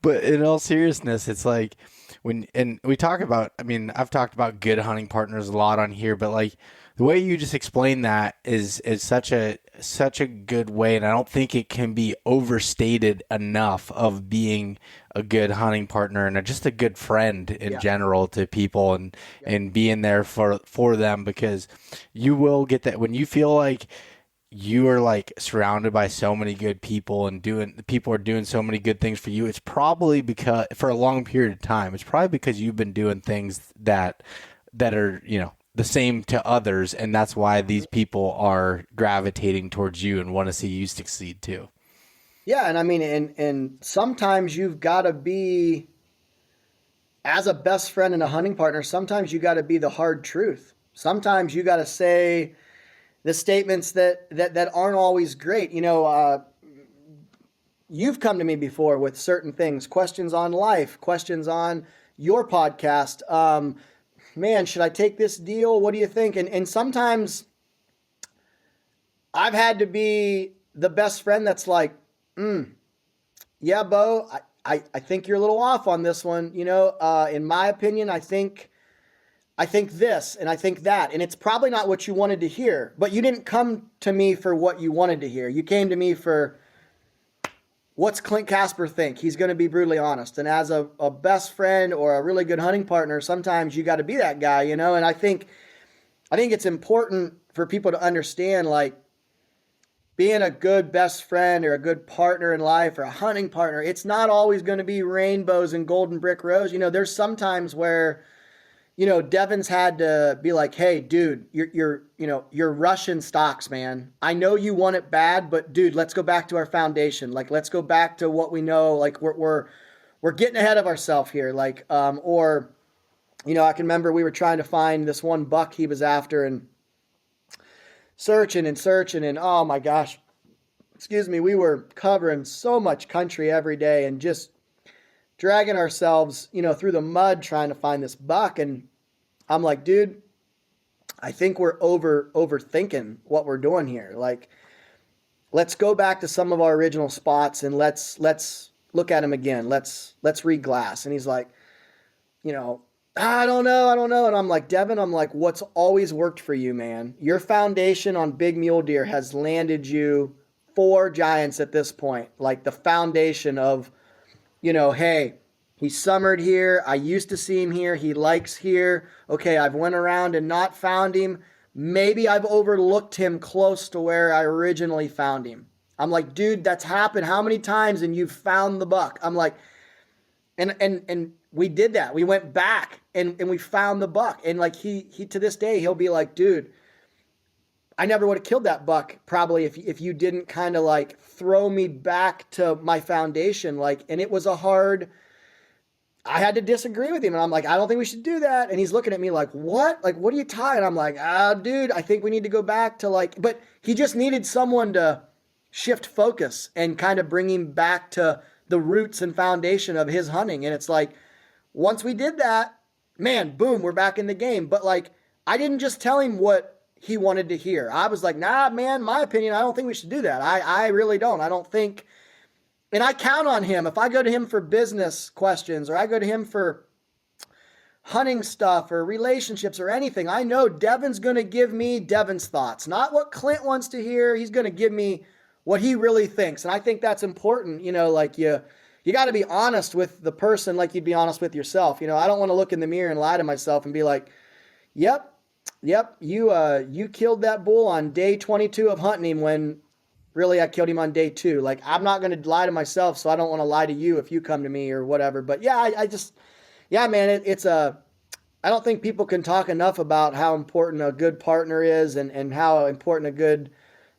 but in all seriousness, it's like and we talk about, I mean, I've talked about good hunting partners a lot on here, but like the way you just explain that is such a good way. And I don't think it can be overstated enough of being a good hunting partner and just a good friend in general to people and being there for them, because you will get that when you feel like you are like surrounded by so many good people and people are doing so many good things for you. It's probably because for a long period of time, it's probably because you've been doing things that are, you know, the same to others. And that's why these people are gravitating towards you and want to see you succeed too. Yeah. And I mean, and sometimes you've got to be, as a best friend and a hunting partner, sometimes you got to be the hard truth. Sometimes you got to say the statements that aren't always great. You know, you've come to me before with certain things, questions on life, questions on your podcast. Man, should I take this deal? What do you think? And sometimes I've had to be the best friend that's like, yeah, Beau, I think you're a little off on this one. You know, in my opinion, I think I think this and I think that. And it's probably not what you wanted to hear, but you didn't come to me for what you wanted to hear. You came to me for, what's Clint Casper think? He's going to be brutally honest. And as a best friend or a really good hunting partner, sometimes you got to be that guy, you know? And I think it's important for people to understand, like, being a good best friend or a good partner in life or a hunting partner, it's not always going to be rainbows and golden brick roads. You know, there's sometimes where, you know, Devin's had to be like, hey, dude, you're rushing stocks, man. I know you want it bad, but dude, let's go back to our foundation. Like, let's go back to what we know. Like, we're getting ahead of ourselves here. Like, or, you know, I can remember we were trying to find this one buck he was after and searching and oh my gosh, excuse me, we were covering so much country every day and just dragging ourselves, you know, through the mud trying to find this buck. And I'm like, dude, I think we're overthinking what we're doing here. Like, let's go back to some of our original spots and let's look at them again. Let's read glass. And he's like, you know, I don't know. And I'm like, Devin, what's always worked for you, man? Your foundation on big mule deer has landed you 4 giants at this point. Like, the foundation of, you know, hey, he summered here. I used to see him here. He likes here. Okay, I've went around and not found him. Maybe I've overlooked him close to where I originally found him. I'm like, dude, that's happened how many times and you've found the buck? I'm like, and we did that. We went back and we found the buck. And like he to this day, he'll be like, dude, I never would have killed that buck probably if you didn't kind of like throw me back to my foundation. Like, and it was I had to disagree with him. And I'm like, I don't think we should do that. And he's looking at me like, what? Like, what are you tying? I'm like, dude, I think we need to go back to like, but he just needed someone to shift focus and kind of bring him back to the roots and foundation of his hunting. And it's like, once we did that, man, boom, we're back in the game. But like, I didn't just tell him what he wanted to hear. I was like, nah, man, my opinion, I don't think we should do that. I really don't. I don't think, and I count on him. If I go to him for business questions or I go to him for hunting stuff or relationships or anything, I know Devin's going to give me Devin's thoughts, not what Clint wants to hear. He's going to give me what he really thinks. And I think that's important. You know, like you got to be honest with the person like you'd be honest with yourself. You know, I don't want to look in the mirror and lie to myself and be like, yep, you killed that bull on day 22 of hunting him when really I killed him on day 2. Like, I'm not going to lie to myself, so I don't want to lie to you if you come to me or whatever. But yeah, man, I don't think people can talk enough about how important a good partner is and how important a good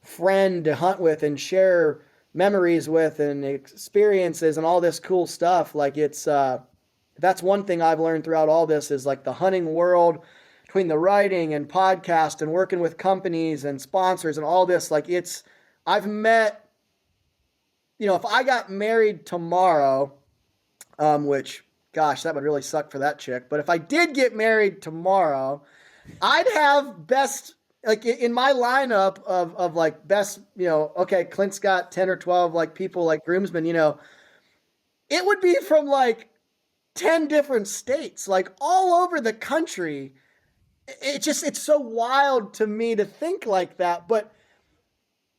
friend to hunt with and share memories with and experiences and all this cool stuff. Like, that's one thing I've learned throughout all this is like the hunting world, between the writing and podcast and working with companies and sponsors and all this, like I've met, you know, if I got married tomorrow, which, gosh, that would really suck for that chick. But if I did get married tomorrow, I'd have best, like in my lineup of like best, you know, okay, Clint's got 10 or 12 like people like groomsmen, you know, it would be from like 10 different states, like all over the country. It's so wild to me to think like that, but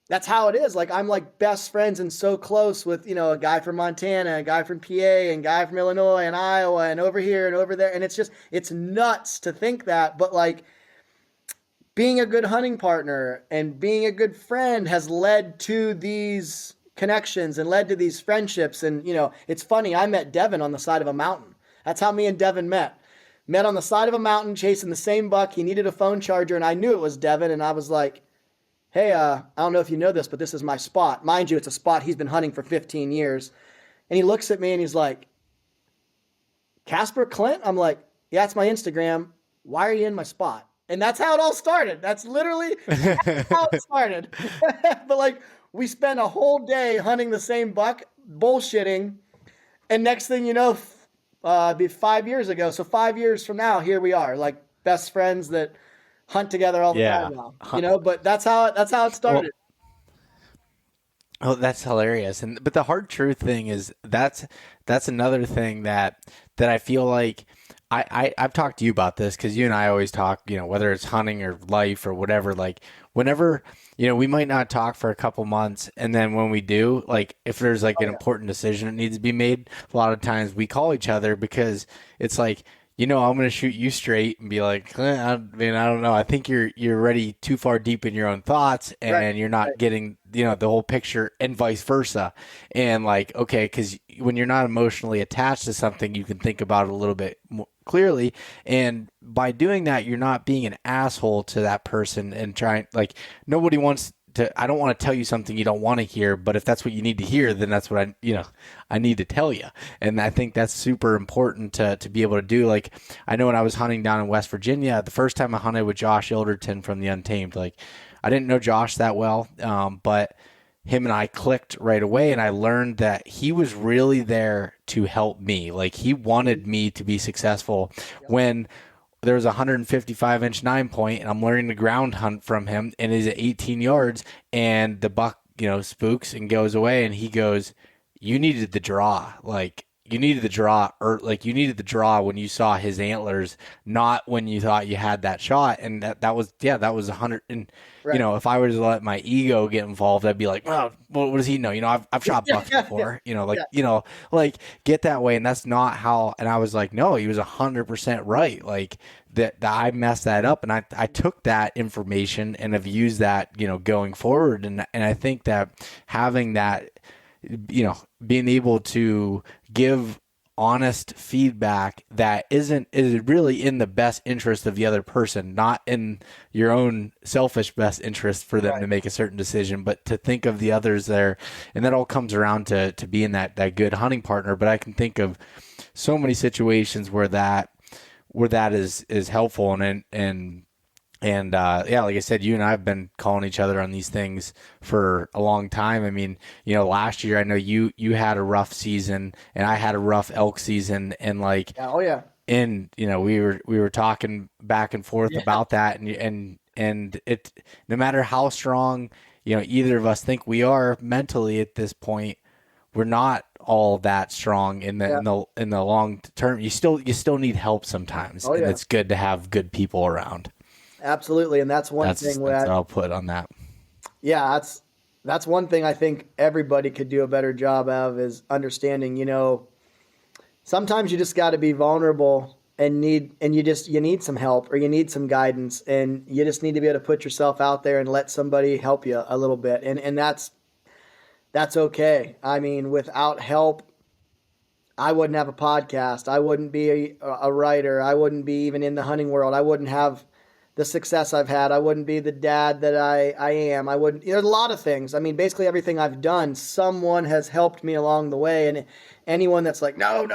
that's how it is. Like, I'm like best friends and so close with, you know, a guy from Montana, a guy from PA, and a guy from Illinois and Iowa and over here and over there. And it's nuts to think that. But like, being a good hunting partner and being a good friend has led to these connections and led to these friendships. And, you know, it's funny. I met Devin on the side of a mountain. That's how me and Devin met. Met on the side of a mountain chasing the same buck. He needed a phone charger, and I knew it was Devin. And I was like, hey, I don't know if you know this, but this is my spot. Mind you, it's a spot he's been hunting for 15 years. And he looks at me and he's like, Casper Clint? I'm like, yeah, it's my Instagram. Why are you in my spot? And that's how it all started. That's literally how it started. But like, we spent a whole day hunting the same buck, bullshitting. And next thing you know, be 5 years ago. So 5 years from now, here we are, like best friends that hunt together all the time now. You know, but that's how it started. Oh, that's hilarious. But the hard truth thing is that's another thing that I feel like I've talked to you about this because you and I always talk, whether it's hunting or life or whatever, like whenever, we might not talk for a couple months. And then when we do, like if there's like an important decision that needs to be made, a lot of times we call each other because it's like, I'm going to shoot you straight and be like, I don't know. I think you're already too far deep in your own thoughts and you're not getting, the whole picture and vice versa. And like, okay, because when you're not emotionally attached to something, you can think about it a little bit more clearly. And by doing that, you're not being an asshole to that person and trying, like, nobody wants I don't want to tell you something you don't want to hear, but if that's what you need to hear, then that's what I need to tell you. And I think that's super important to be able to do. Like, I know when I was hunting down in West Virginia, the first time I hunted with Josh Ilderton from the Untamed, like I didn't know Josh that well, but him and I clicked right away, and I learned that he was really there to help me. Like, he wanted me to be successful when there was a 155-inch 9-point, and I'm learning the ground hunt from him, and he's at 18 yards, and the buck, spooks and goes away, and he goes, you needed the draw. Like, you needed the draw, or like you needed the draw when you saw his antlers, not when you thought you had that shot. And that was 100. And Right. if I were to let my ego get involved, I'd be like, well, what does he know? I've shot bucks before. Like get that way. And that's not how. And I was like, no, he was 100% right. Like that I messed that up, and I took that information and have used that going forward. And I think that having that, being able to give honest feedback that is really in the best interest of the other person, not in your own selfish best interest for them to make a certain decision, but to think of the others there. And that all comes around to being that good hunting partner. But I can think of so many situations where that is helpful. And like I said, you and I have been calling each other on these things for a long time. I mean, last year I know you had a rough season and I had a rough elk season, and like, and we were talking back and forth about that, and it, no matter how strong either of us think we are mentally at this point, we're not all that strong in the long term. You still need help sometimes, and it's good to have good people around. Absolutely, and that's one thing that I'll put on that. Yeah, that's one thing I think everybody could do a better job of, is understanding. Sometimes you just got to be vulnerable and you need some help, or you need some guidance, and you just need to be able to put yourself out there and let somebody help you a little bit, and that's okay. I mean, without help, I wouldn't have a podcast. I wouldn't be a writer. I wouldn't be even in the hunting world. I wouldn't have the success I've had. I wouldn't be the dad that I am. I wouldn't, there's a lot of things. I mean, basically everything I've done, someone has helped me along the way. And anyone that's like, no,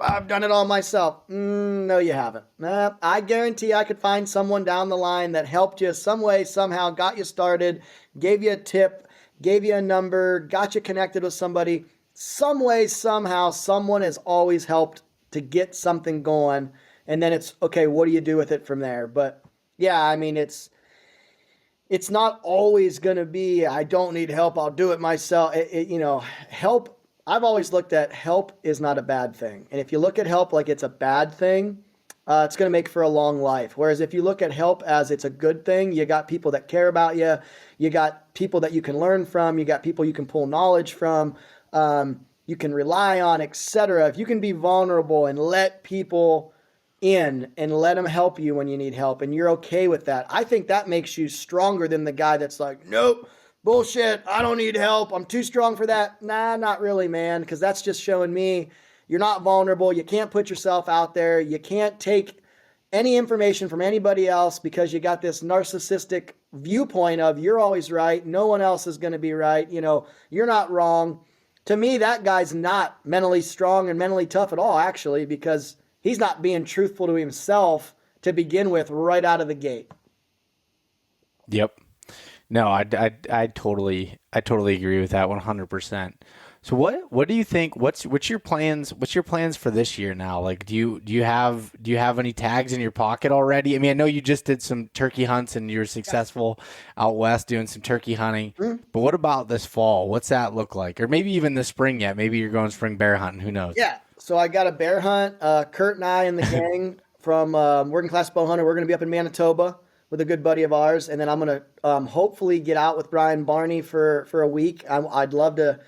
I've done it all myself. No, you haven't. I guarantee I could find someone down the line that helped you some way, somehow, got you started, gave you a tip, gave you a number, got you connected with somebody. Some way, somehow, someone has always helped to get something going. And then it's, okay, what do you do with it from there? But yeah, I mean, it's not always going to be, I don't need help, I'll do it myself. Help, I've always looked at help is not a bad thing. And if you look at help like it's a bad thing, it's going to make for a long life. Whereas if you look at help as it's a good thing, you got people that care about you, you got people that you can learn from, you got people you can pull knowledge from, you can rely on, etc. If you can be vulnerable and let people in and let them help you when you need help, and you're okay with that, I think that makes you stronger than the guy that's like, nope, bullshit, I don't need help, I'm too strong for that. Nah, not really, man, because that's just showing me you're not vulnerable. You can't put yourself out there. You can't take any information from anybody else because you got this narcissistic viewpoint of you're always right, no one else is going to be right, you're not wrong. To me, that guy's not mentally strong and mentally tough at all, actually, because he's not being truthful to himself to begin with right out of the gate. Yep. No, I totally agree with that 100%. So what do you think? What's your plans? What's your plans for this year now? Like, do you have any tags in your pocket already? I mean, I know you just did some turkey hunts and you were successful out west doing some turkey hunting. Mm-hmm. But what about this fall? What's that look like? Or maybe even the spring yet? Maybe you're going spring bear hunting. Who knows? Yeah. So I got a bear hunt. Kurt and I and the gang from Working Class Bowhunter, we're going to be up in Manitoba with a good buddy of ours. And then I'm going to hopefully get out with Brian Barney for a week. I'd love to.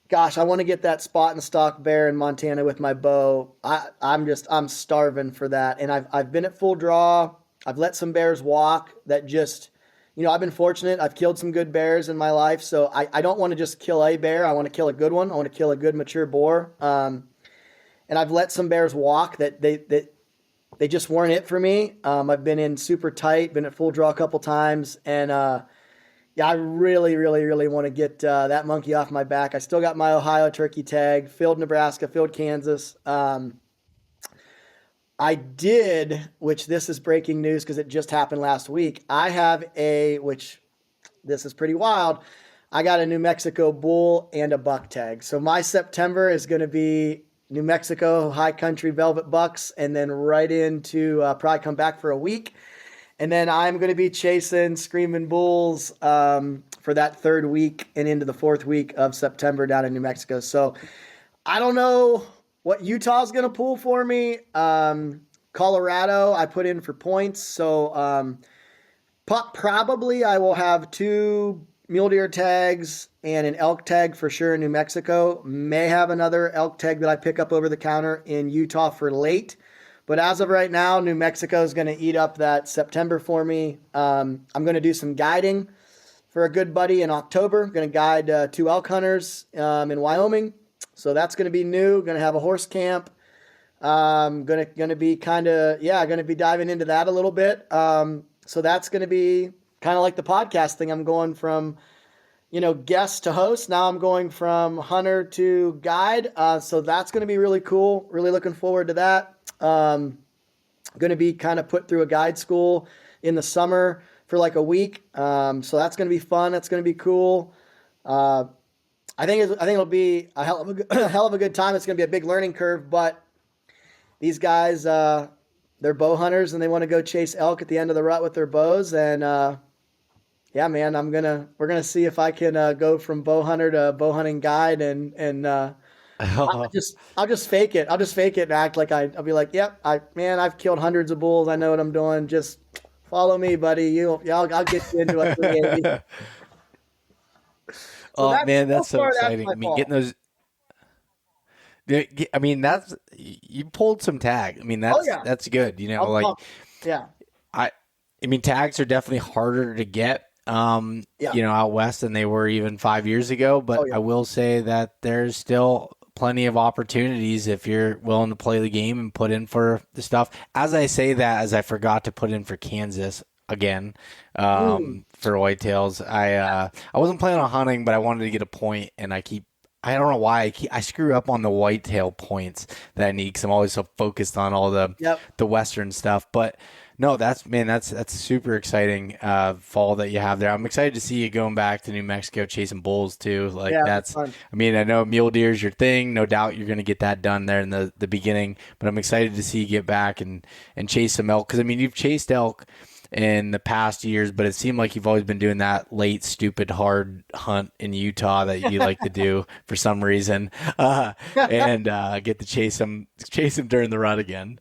Gosh, I want to get that spot and stock bear in Montana with my bow. I'm starving for that. And I've been at full draw. I've let some bears walk that just, I've been fortunate. I've killed some good bears in my life. So I don't want to just kill a bear. I want to kill a good one. I want to kill a good mature boar. And I've let some bears walk that they just weren't it for me. I've been in super tight, been at full draw a couple times. And, yeah, I really, really, really want to get that monkey off my back. I still got my Ohio turkey tag, filled Nebraska, filled Kansas. I did, which this is breaking news because it just happened last week. I have which this is pretty wild. I got a New Mexico bull and a buck tag. So my September is going to be New Mexico high country velvet bucks, and then right into probably come back for a week. And then I'm going to be chasing screaming bulls for that third week and into the fourth week of September down in New Mexico. So I don't know what Utah's going to pull for me. Colorado, I put in for points. So probably I will have 2 mule deer tags and an elk tag for sure in New Mexico. May have another elk tag that I pick up over the counter in Utah for late. But as of right now, New Mexico is going to eat up that September for me. I'm going to do some guiding for a good buddy in October. I'm going to guide 2 elk hunters in Wyoming. So that's going to be new. Going to have a horse camp. Going to be going to be diving into that a little bit. So that's going to be kind of like the podcast thing. I'm going from, guest to host. Now I'm going from hunter to guide. So that's going to be really cool. Really looking forward to that. Going to be kind of put through a guide school in the summer for like a week. So that's going to be fun. That's going to be cool. I think it'll be a hell of a good time. It's going to be a big learning curve, but these guys, they're bow hunters and they want to go chase elk at the end of the rut with their bows. And, yeah, man, we're going to see if I can, go from bow hunter to bow hunting guide and I'll just fake it. I'll just fake it and act like I'll be like, yep, I've killed hundreds of bulls. I know what I'm doing. Just follow me, buddy. I'll get you into a 380. That's so exciting. I mean, getting those. I mean, you pulled some tag. I mean, that's good. Yeah. I mean, tags are definitely harder to get. Out west than they were even 5 years ago. But I will say that there's still plenty of opportunities if you're willing to play the game and put in for the stuff. As I say that, as I forgot to put in for Kansas again, for whitetails. I wasn't planning on hunting, but I wanted to get a point, and I don't know why I screw up on the whitetail points that I need because I'm always so focused on all the Western stuff. But no, that's super exciting fall that you have there. I'm excited to see you going back to New Mexico chasing bulls too. That's fun. I mean, I know mule deer is your thing. No doubt you're going to get that done there in the beginning. But I'm excited to see you get back and chase some elk because I mean you've chased elk in the past years, but it seemed like you've always been doing that late, stupid, hard hunt in Utah that you like to do for some reason, and get to chase them during the rut again.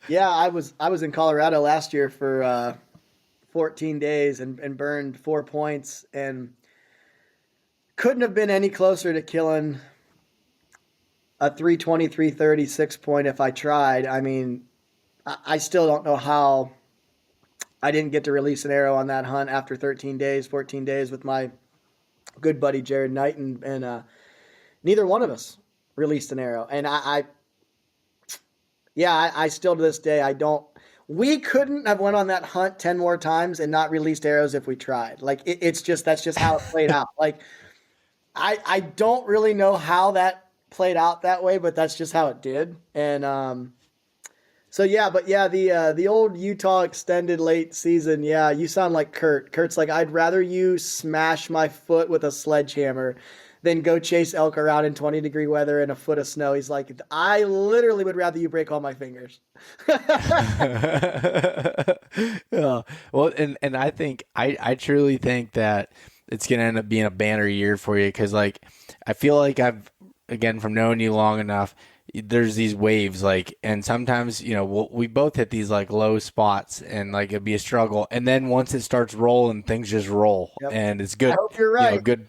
Yeah, I was in Colorado last year for 14 days and burned 4 points and couldn't have been any closer to killing a 320, 330 6 point if I tried. I mean, I still don't know how I didn't get to release an arrow on that hunt after 13 days, 14 days with my good buddy Jared Knight, and neither one of us released an arrow. And I still to this day, we couldn't have went on that hunt 10 more times and not released arrows if we tried. Like that's just how it played out. Like I don't really know how that played out that way, but that's just how it did. And, the old Utah extended late season. Yeah, you sound like Kurt. Kurt's like, I'd rather you smash my foot with a sledgehammer than go chase elk around in 20-degree weather and a foot of snow. He's like, I literally would rather you break all my fingers. Yeah. Well, and I think I truly think that it's gonna end up being a banner year for you because like I feel like I've again from knowing you long enough. there's these waves, like, and sometimes, we both hit these like low spots and like it'd be a struggle. And then once it starts rolling, things just roll Yep. and it's I good, hope you're right. good.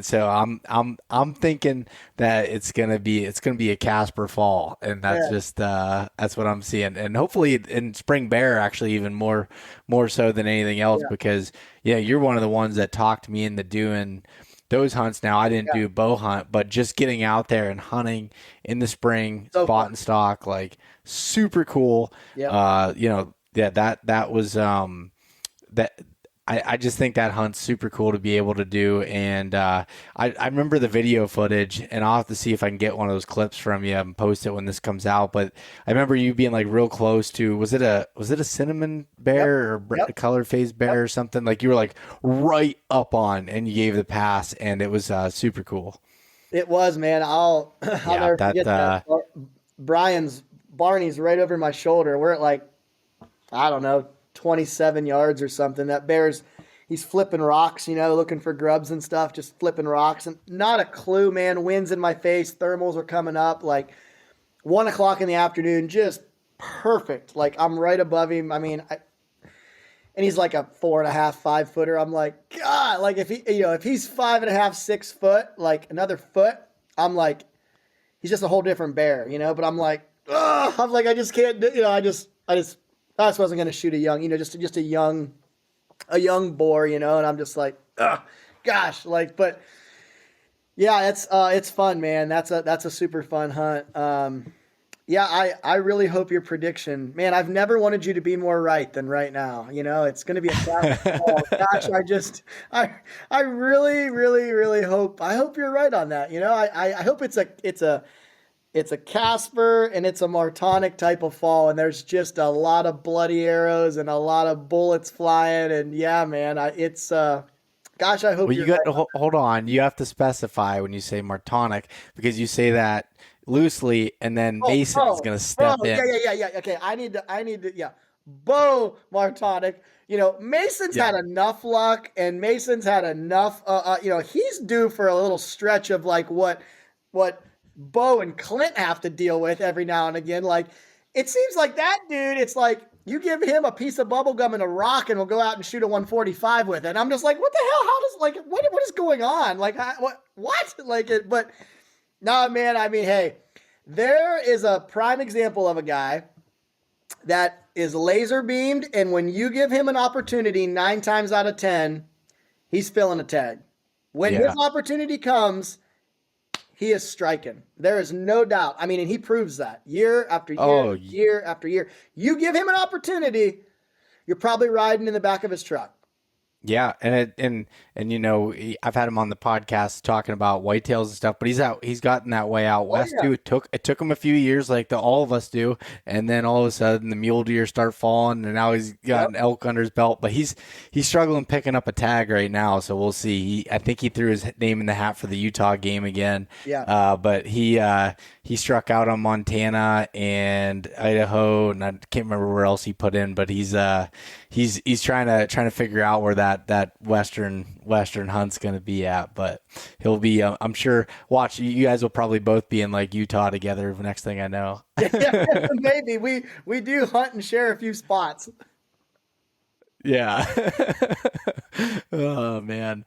So I'm thinking that it's gonna be a Casper fall, and that's Yeah. just that's what I'm seeing, and hopefully in spring bear actually even more so than anything else, Yeah. because you're one of the ones that talked me into doing those hunts. Now I didn't Yeah. do bow hunt, but just getting out there and hunting in the spring, So spot fun. and stock, like super cool. Yep. Yeah, that was that. I just think that hunt's super cool to be able to do. And I remember the video footage, and I'll have to see if I can get one of those clips from you and post it when this comes out. But I remember you being like real close to, was it a cinnamon bear or Yep. color phase bear or something? Like you were like right up on, and you gave the pass, and it was super cool. It was, man. I'll Yeah, never that forget that. Barney's right over my shoulder. We're at like, I don't know, 27 yards or something. That he's flipping rocks, looking for grubs and stuff, just flipping rocks. And not a clue, man. Wind's in my face. Thermals are coming up like 1 o'clock in the afternoon. Just perfect. Like I'm right above him. I mean, and he's like a 4.5, 5 footer. I'm like, God, like if he's 5.5, 6 foot, like another foot, I'm like, he's just a whole different bear, but I'm like, ugh, I'm like, I just can't do, I just wasn't going to shoot a young, just a young boar, and I'm just like, ugh, gosh, like, but yeah, it's fun, man. That's a super fun hunt. Yeah, I really hope your prediction, man. I've never wanted you to be more right than right now. It's going to be a classic call. Gosh, I really, really, really hope. I hope you're right on that. I hope it's a Casper and it's a Martonic type of fall, and there's just a lot of bloody arrows and a lot of bullets flying. And yeah, man, gosh, I hope Well, you're you got right. hold on. You have to specify when you say Martonic, because you say that loosely, and then Oh, Mason is going to step yeah, in. yeah. Okay, I need to, yeah. Beau Martonic. Mason's Yeah. had enough luck, and Mason's had enough. He's due for a little stretch of like what Beau and Clint have to deal with every now and again. Like, it seems like that dude. It's like you give him a piece of bubble gum and a rock, and we'll go out and shoot a 145 with it. And I'm just like, what the hell? How does like what is going on? Like, what? Like it, but. No, man, I mean, hey, there is a prime example of a guy that is laser beamed, and when you give him an opportunity, 9 times out of 10, he's filling a tag. When his Yeah. opportunity comes, he is striking. There is no doubt. I mean, and he proves that year after year, Oh, year after year. You give him an opportunity, you're probably riding in the back of his truck. yeah, and I've had him on the podcast talking about whitetails and stuff, but he's gotten that way out Oh, west yeah. too. It took him a few years, like all of us do, and then all of a sudden the mule deer start falling, and now he's got an elk under his belt. But he's struggling picking up a tag right now, so we'll see. I think he threw his name in the hat for the Utah game again. Yeah. But he struck out on Montana and Idaho, and I can't remember where else he put in, but he's trying to figure out where that western hunt's going to be at. But he'll be I'm sure, watch, you guys will probably both be in like Utah together the next thing I know. Yeah, maybe we do hunt and share a few spots. Yeah. Oh man.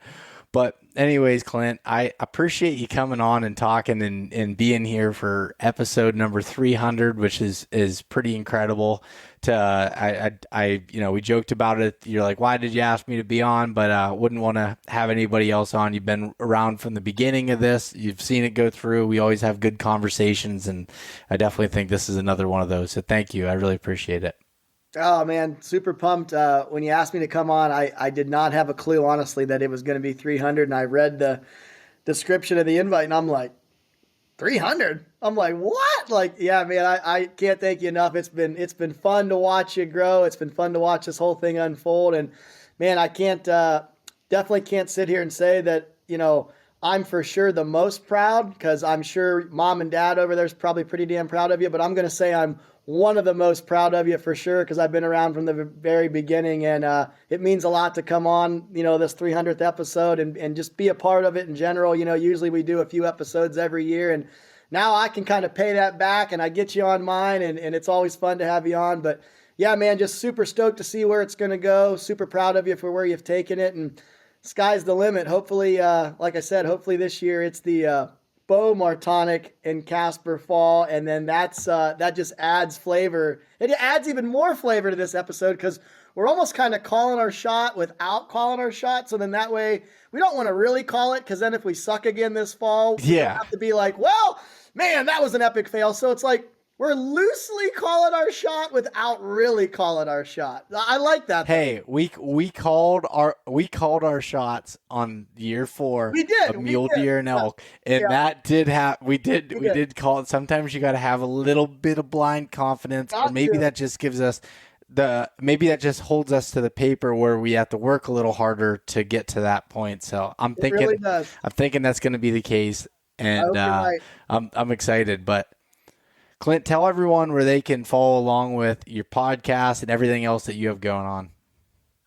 But anyways, Clint, I appreciate you coming on and talking and being here for episode number 300, which is pretty incredible. We joked about it. You're like, why did you ask me to be on? But wouldn't want to have anybody else on. You've been around from the beginning of this. You've seen it go through. We always have good conversations, and I definitely think this is another one of those. So thank you. I really appreciate it. Oh man, super pumped. When you asked me to come on, I did not have a clue, honestly, that it was going to be 300. And I read the description of the invite, and I'm like, 300? I'm like, what? Like, yeah, man, I can't thank you enough. It's been fun to watch you grow. It's been fun to watch this whole thing unfold. And man, I can't definitely can't sit here and say that, I'm for sure the most proud, because I'm sure mom and dad over there is probably pretty damn proud of you. But I'm going to say I'm one of the most proud of you for sure, because I've been around from the very beginning, and it means a lot to come on, this 300th episode and just be a part of it in general. Usually we do a few episodes every year, and now I can kind of pay that back, and I get you on mine, and it's always fun to have you on. But yeah, man, just super stoked to see where it's going to go. Super proud of you for where you've taken it, and sky's the limit. Hopefully, like I said, hopefully this year it's the Beau, Martonic, and Casper fall, and then that just adds flavor. It adds even more flavor to this episode because we're almost kind of calling our shot without calling our shot. So then that way we don't want to really call it, because then if we suck again this fall, we don't have to be like, well, man, that was an epic fail. So it's like we're loosely calling our shot without really calling our shot. I like that. Hey, we called our shots on year 4 of mule deer and elk, and that did have we did call it. Sometimes you got to have a little bit of blind confidence, or maybe that just gives us maybe that just holds us to the paper where we have to work a little harder to get to that point. So I'm thinking that's going to be the case, and I'm excited. But Clint, tell everyone where they can follow along with your podcast and everything else that you have going on.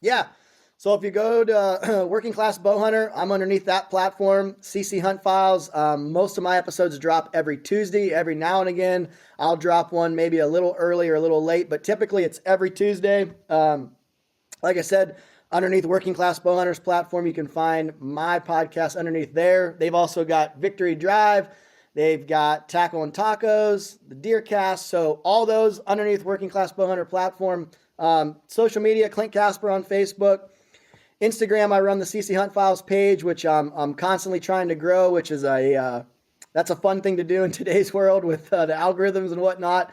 Yeah. So if you go to Working Class Bowhunter, I'm underneath that platform, CC Hunt Files. Most of my episodes drop every Tuesday. Every now and again, I'll drop one maybe a little early or a little late, but typically it's every Tuesday. Like I said, underneath Working Class Bowhunter's platform, you can find my podcast underneath there. They've also got Victory Drive. They've got Tackle and Tacos, the Deer Cast. So all those underneath Working Class Bowhunter platform. Social media, Clint Casper on Facebook. Instagram, I run the CC Hunt Files page, which I'm constantly trying to grow, which is that's a fun thing to do in today's world with the algorithms and whatnot.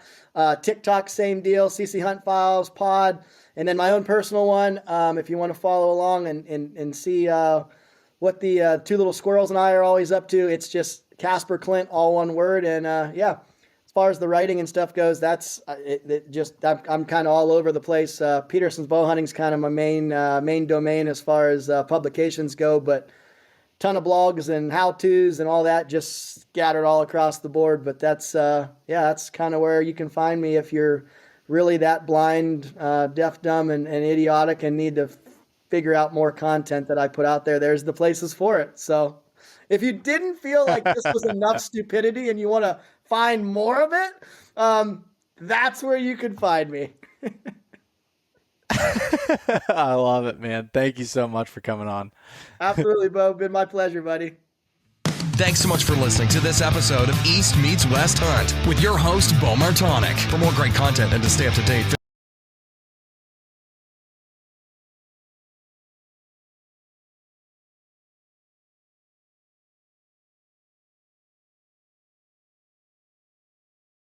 TikTok, same deal, CC Hunt Files pod. And then my own personal one, if you want to follow along and see what the two little squirrels and I are always up to, it's just Casper Clint, all one word. And as far as the writing and stuff goes, that's I'm kind of all over the place. Peterson's bow hunting is kind of my main domain as far as publications go, but ton of blogs and how-tos and all that just scattered all across the board. But that's kind of where you can find me if you're really that blind, deaf, dumb, and idiotic and need to figure out more content that I put out there. There's the places for it. So if you didn't feel like this was enough stupidity and you want to find more of it, that's where you can find me. I love it, man. Thank you so much for coming on. Absolutely, Beau. Been my pleasure, buddy. Thanks so much for listening to this episode of East Meets West Hunt with your host, Beau Martonic. For more great content and to stay up to date,